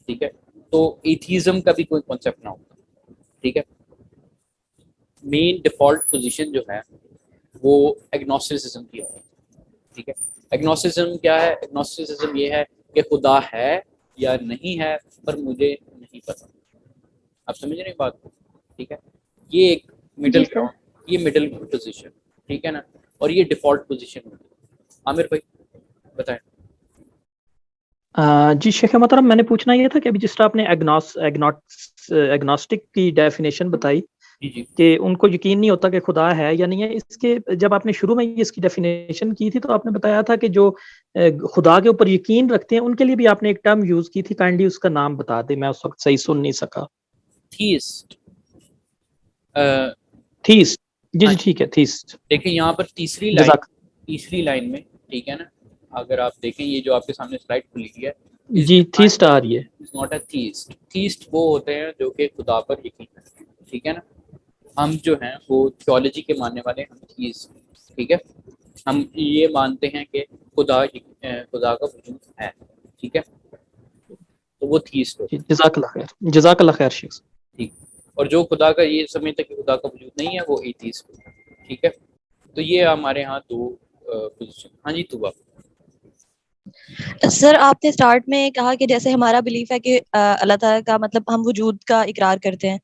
ٹھیک ہے، تو ایتھیزم کا بھی کوئی کانسیپٹ نہ ہوتا، ٹھیک ہے. مین ڈیفالٹ پوزیشن جو ہے وہ ایگنوسٹسزم کی ہے، ٹھیک ہے. ایگنوسٹسزم کیا ہے؟ ایگنوسٹسزم یہ ہے کہ خدا ہے یا نہیں ہے پر مجھے نہیں پتا. آپ سمجھ رہے ہیں بات کو؟ ٹھیک ہے. یہ ایک مڈل گراؤنڈ، یہ مڈل پوزیشن، ٹھیک ہے نا، اور یہ ڈیفالٹ پوزیشن ہوتی ہے. عامر بھائی بتائیں. جی شیخ محترم، میں نے پوچھنا یہ تھا کہ ابھی جس طرح آپ نے ایگنوسٹک کی ڈیفینیشن بتائی کہ ان کو یقین نہیں ہوتا کہ خدا ہے یا نہیں ہے، اس کے جب آپ نے شروع میں اس کی ڈیفینیشن کی تھی تو آپ نے بتایا تھا کہ جو خدا کے اوپر یقین رکھتے ہیں ان کے لیے بھی آپ نے ایک ٹرم یوز کی تھی، کائنڈلی اس کا نام بتا دیں، میں اس وقت صحیح سن نہیں سکا. تھیسٹ. تھیسٹ، جی جی ٹھیک ہے، تھیسٹ. دیکھیں یہاں پر تیسری لائن میں، ٹھیک ہے نا، اگر آپ دیکھیں یہ جو آپ کے سامنے سلائڈ کھلی ہوئی ہے، جی تھیسٹ آ رہی ہے. Is not a تھیسٹ. تھیسٹ وہ ہوتے ہیں جو کہ خدا پر یقین کرتے ہیں، ٹھیک ہے نا. ہم جو ہیں وہ تھیولوجی کے ماننے والے ہم تھیسٹ. ٹھیک ہے. ہم یہ مانتے ہیں کہ خدا کا وجود ہے. ٹھیک ہے, تو وہ تھیسٹ ہوتا ہے. جزاک اللہ خیر, جزاک اللہ خیر شیخ. ٹھیک, اور جو خدا کا یہ سمجھتا کہ خدا کا وجود نہیں ہے وہ ایتھیسٹ ہوتا ہے. ٹھیک ہے, تو یہ ہمارے ہاں دو پوزیشن. ہاں جی, تو سر آپ نے اسٹارٹ میں کہا کہ جیسے ہمارا بلیف ہے کہ اللہ تعالیٰ کا مطلب ہم وجود کا اقرار کرتے ہیں,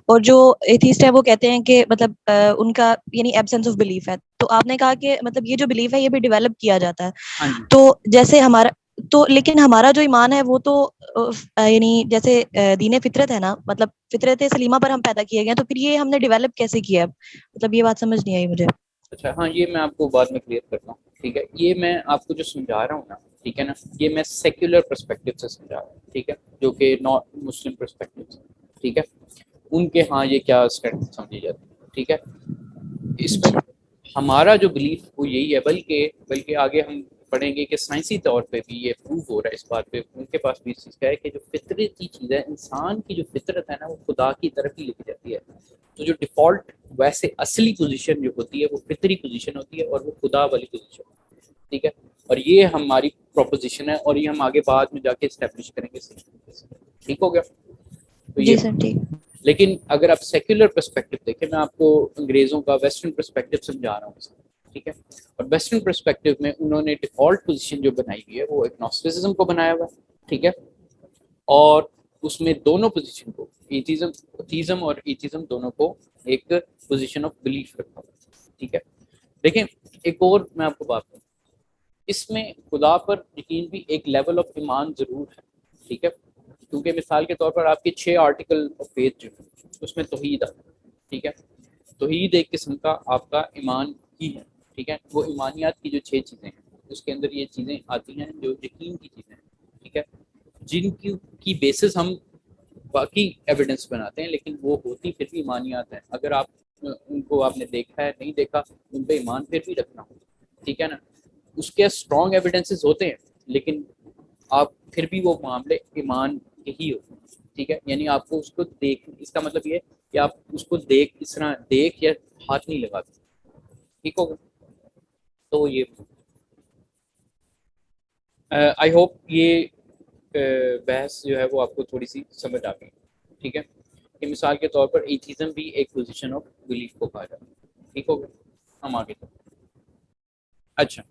اور جو ایتھیسٹ ہے وہ کہتے ہیں کہ مطلب ان کا یعنی ایبسنس آف بلیف ہے. تو آپ نے کہا کہ مطلب یہ جو بلیف ہے یہ بھی ڈیولپ کیا جاتا ہے. تو جیسے ہمارا تو لیکن ہمارا جو ایمان ہے وہ تو یعنی جیسے دین فطرت ہے نا, مطلب فطرت سلیمہ پر ہم پیدا کیے گئے, تو پھر یہ ہم نے ڈیولپ کیسے کیا؟ مطلب یہ بات سمجھ نہیں آئی مجھے. اچھا, ہاں یہ میں آپ کو بعد میں کلیئر کرتا ہوں. ٹھیک ہے, یہ میں آپ کو جو سمجھا رہا ہوں نا, ٹھیک ہے نا, یہ میں سیکولر پرسپیکٹو سے سمجھا رہا ہوں. ٹھیک ہے, جو کہ نان مسلم پرسپیکٹو سے. ٹھیک ہے, ان کے ہاں یہ کیا اسٹینڈ سمجھی جاتی ہے. ٹھیک ہے, اس میں ہمارا جو بلیف وہ یہی ہے, بلکہ آگے ہم پڑھیں گے کہ سائنسی طور پہ بھی یہ پروف ہو رہا ہے اس بات پہ. ان کے پاس بھی اس چیز کا ہے کہ جو فطرتی چیز ہے, انسان کی جو فطرت ہے نا, وہ خدا کی طرف ہی لکھی جاتی ہے. تو جو ڈیفالٹ ویسے اصلی پوزیشن جو ہوتی ہے وہ فطری پوزیشن ہوتی ہے, اور وہ خدا والی پوزیشن. ٹھیک ہے, اور یہ ہماری پروپوزیشن ہے, اور یہ ہم آگے بعد میں جا کے اسٹیبلش کریں گے. ٹھیک ہو گیا؟ تو جی یہ سر ٹھیک. لیکن اگر آپ سیکولر پرسپیکٹو دیکھیں, میں آپ کو انگریزوں کا ویسٹرن پرسپیکٹو سمجھا رہا ہوں. ٹھیک ہے, اور ویسٹرن پرسپیکٹو میں انہوں نے ڈیفالٹ پوزیشن جو بنائی ہوئی ہے وہ ایگنوسٹسزم کو بنایا ہوا ہے. ٹھیک ہے, اور اس میں دونوں پوزیشن کو ایتھیزم اور ایتھیزم دونوں کو ایک پوزیشن آف بلیف رکھا ہوا ہے. ٹھیک ہے, دیکھیں ایک اور میں آپ کو بات کروں, اس میں خدا پر یقین بھی ایک لیول آف ایمان ضرور ہے. ٹھیک ہے, کیونکہ مثال کے طور پر آپ کے 6 آرٹیکل آف فیتھ جو ہیں اس میں توحید آتا ہے. ٹھیک ہے, توحید ایک قسم کا آپ کا ایمان ہی ہے. ٹھیک ہے, وہ ایمانیات کی جو 6 چیزیں ہیں اس کے اندر یہ چیزیں آتی ہیں جو یقین کی چیزیں ہیں. ٹھیک ہے, جن کی بیسس ہم باقی ایویڈنس بناتے ہیں, لیکن وہ ہوتی پھر بھی ایمانیات ہیں. اگر آپ ان کو آپ نے دیکھا ہے نہیں دیکھا, ان پہ ایمان پھر بھی رکھنا ہو. ٹھیک ہے نا, اس کے اسٹرانگ ایویڈنسز ہوتے ہیں, لیکن آپ پھر بھی وہ معاملے ایمان کے ہی ہوتے ہیں. ٹھیک ہے, یعنی آپ کو اس کو دیکھ, اس کا مطلب یہ کہ آپ اس کو اس طرح دیکھ یا ہاتھ نہیں لگاتے. ٹھیک ہوگا؟ تو یہ آئی ہوپ یہ بحث جو ہے وہ آپ کو تھوڑی سی سمجھ آ گئی. ٹھیک ہے, کہ مثال کے طور پر ایتھیزم بھی ایک پوزیشن آف بلیف کو کہا جاتا ہے. ٹھیک ہوگا, ہم آگے چلتے ہیں. اچھا,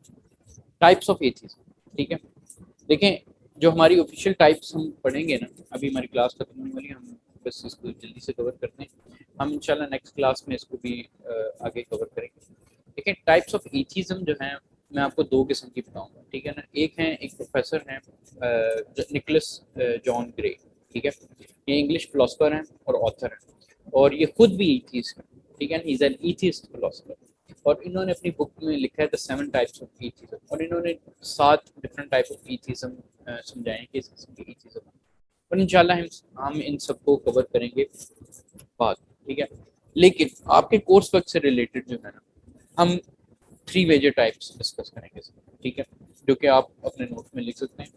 ٹائپس آف ایتھیزم. ٹھیک ہے, دیکھیں جو ہماری آفیشیل ٹائپس ہم پڑھیں گے نا, ابھی ہماری کلاس ختم ہونے والی ہے, ہم بس اس کو جلدی سے کور کرتے ہیں. ہم انشاءاللہ نیکسٹ کلاس میں اس کو بھی آگے کور کریں گے. دیکھیں ٹائپس آف ایتھیزم جو ہیں میں آپ کو 2 قسم کی بتاؤں گا. ٹھیک ہے نا, ایک پروفیسر ہیں نکولس جان گرے. ٹھیک ہے, یہ انگلش فلاسفر ہیں اور آتھر ہیں, اور یہ خود بھی ایتھیسٹ ہیں. ٹھیک ہے, ہی از این ایتھیسٹ فلاسفر, اور انہوں نے اپنی بک میں لکھا ہے The 7 Types of Atheism, اور انہوں نے 7 ڈفرنٹ ٹائپ آف ایتھیزم سمجھائے ہیں کہ اس قسم کی ایتھیزم, اور انشاءاللہ ہم ان سب کو کور کریں گے بعد. ٹھیک ہے, لیکن آپ کے کورس ورک سے ریلیٹڈ جو ہے نا, ہم 3 میجر ٹائپس ڈسکس کریں گے. ٹھیک ہے, جو کہ آپ اپنے نوٹ میں لکھ سکتے ہیں.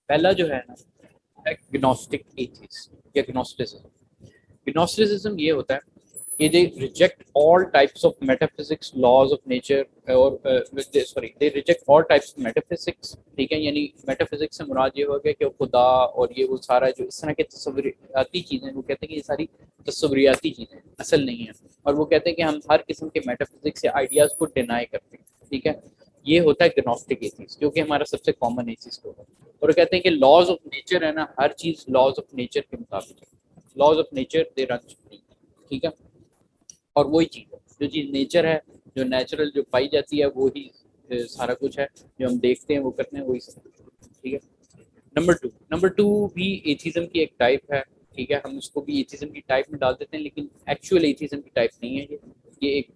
پہلا جو ہے نا گنوسٹک ایتھیسٹ یا گنوسٹسزم. گنوسٹسزم یہ ہوتا ہے کہ they reject all types of metaphysics, laws of nature, اور they reject all types of metaphysics. ٹھیک ہے, یعنی میٹافزکس سے مراد یہ ہو گیا کہ خدا اور یہ وہ سارا جو اس طرح کے تصوریاتی چیزیں, وہ کہتے ہیں کہ یہ ساری تصوریاتی چیزیں اصل نہیں ہیں, اور وہ کہتے ہیں کہ ہم ہر قسم کے میٹافزکس یا آئیڈیاز کو ڈینائی کرتے ہیں. ٹھیک ہے, یہ ہوتا ہے گنوسٹک ایتھیسٹ, جو کہ ہمارا سب سے کامن ایتھیسٹ ہوگا. اور وہ کہتے ہیں کہ لاز آف نیچر ہے نا, ہر چیز لاز آف نیچر کے مطابق ہے. Laws of nature they run supreme. ٹھیک ہے, اور وہی چیز ہے جو چیز نیچر ہے, جو نیچرل جو پائی جاتی ہے وہی سارا کچھ ہے, جو ہم دیکھتے ہیں وہ کرتے ہیں وہی سب. ٹھیک ہے, نمبر 2 بھی ایتھیزم کی ایک ٹائپ ہے. ٹھیک ہے, ہم اس کو بھی ایتھیزم کی ٹائپ میں ڈال دیتے ہیں, لیکن ایکچوئل ایتھیزم کی ٹائپ نہیں ہے یہ ایک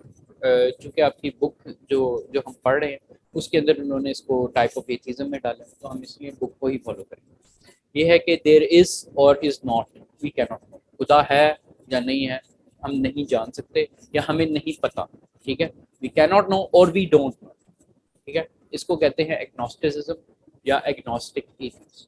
چونکہ آپ کی بک جو ہم پڑھ رہے ہیں اس کے اندر انہوں نے اس کو ٹائپ آف ایتھیزم میں ڈالا ہے, تو ہم اس لیے بک کو ہی فالو کریں گے. یہ ہے کہ دیر از اور از ناٹ, وی کی ناٹ نو, خدا ہے یا نہیں ہے ہم نہیں جان سکتے یا ہمیں نہیں پتا. ٹھیک ہے, وی کی ناٹ نو اور وی ڈونٹ نو. ٹھیک ہے, اس کو کہتے ہیں ایگنوسٹسزم یا ایگنوسٹک ایتھیسٹ.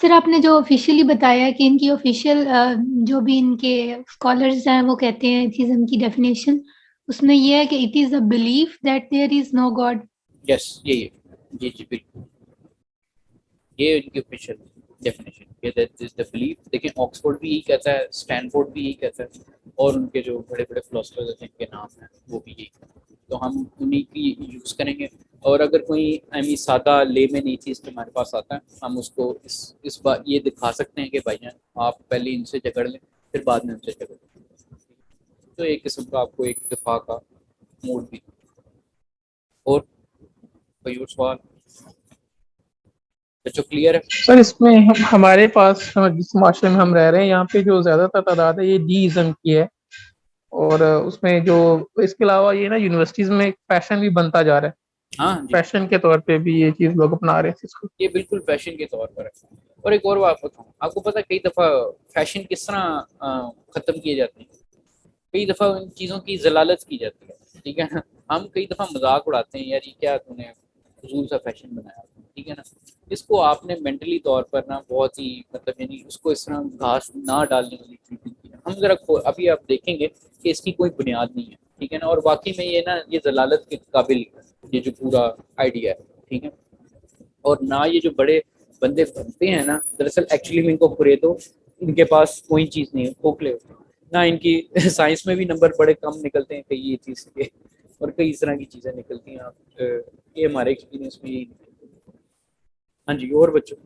سر آپ نے جو آفیشیلی بتایا کہ ان کی آفیشیل جو بھی ان کے اسکالرز ہیں وہ کہتے ہیں ایتھیزم کی ڈیفینیشن، اس میں یہ ہے کہ it is a belief that there is no God. Yes یہی ہے، جی جی بالکل، یہ ان کی آفیشیل ڈیفینیشن کہ دیٹ از دا بلیف. دیکھیں آکسفورڈ بھی یہی کہتا ہے، اسٹینفورڈ بھی یہی کہتا ہے، اور ان کے جو بڑے بڑے فلاسفرز ہیں جن کے نام ہیں وہ بھی یہی کہتے ہیں. تو ہم انہیں کی یوز کریں گے. اور اگر کوئی سادہ لے میں نہیں چیز ہمارے پاس آتا ہے، ہم اس کو اس بات یہ دکھا سکتے ہیں کہ بھائی جان آپ پہلے ان سے جھگڑ لیں پھر بعد میں ان سے جھگڑ لیں. تو ایک قسم کا آپ کو ایک دفاع کا موڈ بھی. اور کوئی اور سوال بچوں کلیئر ہے؟ سر اس میں ہمارے پاس جس معاشرے میں ہم رہ رہے ہیں یہاں پہ جو زیادہ تر تعداد ہے یہ ڈیزم کی ہے، اور اس میں جو اس کے علاوہ یہ نا یونیورسٹیز میں ایک فیشن بھی بنتا جا رہا ہے. ہاں جی، فیشن کے طور پہ بھی یہ چیز لوگ اپنا رہے ہیں اس کو. یہ بالکل فیشن کے طور پر ہے. اور ایک اور بات بتاؤں آپ کو، پتہ کئی دفعہ فیشن کس طرح ختم کیے جاتے ہیں. کئی دفعہ ان چیزوں کی ضلالت کی جاتی ہے، ٹھیک ہے نا. ہم کئی دفعہ مذاق اڑاتے ہیں، یار یہ کیا تم نے فضول سا فیشن بنایا، ٹھیک ہے نا. اس کو آپ نے مینٹلی طور پر نا بہت ہی مطلب یعنی اس کو اس طرح گھاس نہ ڈالنے والی ٹریٹمنٹ کی ہے. ہم ذرا ابھی آپ دیکھیں گے کہ اس کی کوئی بنیاد نہیں ہے، ٹھیک ہے نا. اور واقعی میں یہ نا یہ ضلالت کے قابل یہ جو پورا آئیڈیا ہے، ٹھیک ہے. اور نہ یہ جو بڑے بندے بنتے ہیں نا، دراصل ایکچولی میں ان کو خریدو، ان کے پاس کوئی چیز نہیں ہے، کھوکھلے ہوتے ہیں نہ. ان کی سائنس میں بھی نمبر بڑے کم نکلتے ہیں کئی یہ چیز کے، اور کئی اس طرح کی چیزیں نکلتی ہیں. آپ یہ ہمارے ایکسپیرینس میں یہی نکلتی. ہاں جی اور بچوں.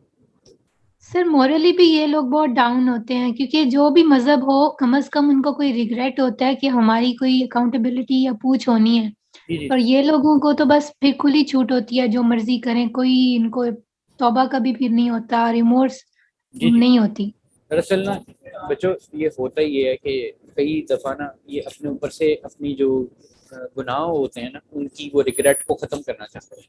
سر مورلی بھی یہ لوگ بہت ڈاؤن ہوتے ہیں، کیونکہ جو بھی مذہب ہو کم از کم ان کو کوئی ریگریٹ ہوتا ہے کہ ہماری کوئی اکاؤنٹیبلٹی یا پوچھ ہونی ہے. جی جی اور یہ لوگوں کو تو بس پھر کھلی چھوٹ ہوتی ہے، جو مرضی کریں، کوئی ان کو توبہ کبھی پھر نہیں ہوتا، ریمورس جی جی نہیں ہوتی. دراصل نا بچوں یہ ہوتا ہی ہے کہ کئی دفعہ نا یہ اپنے اوپر سے اپنی جو گناہ ہوتے ہیں نا ان کی وہ ریگریٹ کو ختم کرنا چاہتے ہیں.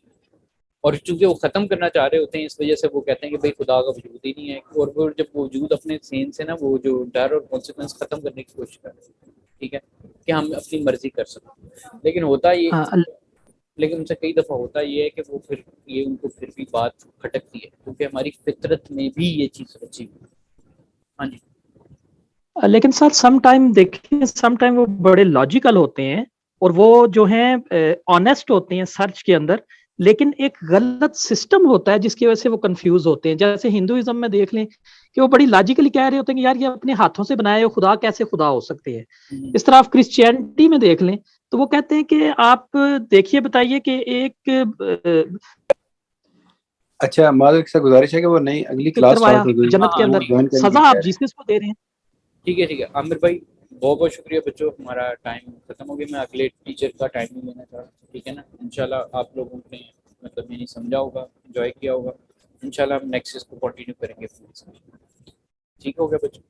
اور چونکہ وہ ختم کرنا چاہ رہے ہوتے ہیں اس وجہ سے وہ کہتے ہیں کہ بھائی خدا کا وجود ہی نہیں ہے. اور وہ جب وجود اپنے سین سے نا وہ جو ڈر اور کانسیکوینس ختم کرنے کی کوشش کر رہے ہیں، ٹھیک ہے، کہ ہم اپنی مرضی کر سکیں. لیکن ہوتا یہ لیکن ان سے کئی دفعہ ہوتا یہ ہے کہ وہ پھر یہ ان کو پھر بھی بات کھٹکتی ہے، کیونکہ ہماری فطرت میں بھی یہ چیز رچی ہوئی ہے. ہاں جی. لیکن سر سم ٹائم دیکھیں، سم ٹائم وہ بڑے لاجیکل ہوتے ہیں اور وہ جو ہیں آنیسٹ ہوتے ہیں سرچ کے اندر، لیکن ایک غلط سسٹم ہوتا ہے جس کی وجہ سے وہ کنفیوز ہوتے ہیں. جیسے ہندوازم میں دیکھ لیں کہ وہ بڑی لاجیکلی کہہ رہے ہوتے ہیں کہ یار یہ اپنے ہاتھوں سے بنائے ہوئے خدا کیسے خدا ہو سکتے ہیں. اس طرح آپ کرسچینٹی میں دیکھ لیں تو وہ کہتے ہیں کہ آپ دیکھیے بتائیے کہ ایک اچھا مالک سے گزارش ہے کہ وہ نئی اگلی کلاس کروایا سٹارٹ ہو گئی، جنت کے اندر، جوائن کرنے سزا کے آپ لیے جیسس کو دے رہے ہیں. ٹھیک ہے عامر بھائی بہت بہت شکریہ بچوں، ہمارا ٹائم ختم ہو گیا. میں اگلے ٹیچر کا ٹائم نہیں لینا چاہ رہا، ٹھیک ہے نا. انشاءاللہ آپ لوگوں نے مطلب میں نے سمجھا ہوگا، انجوائے کیا ہوگا. انشاءاللہ ہم نیکسٹ اس کو کنٹینیو کریں گے. ٹھیک ہو گیا بچوں.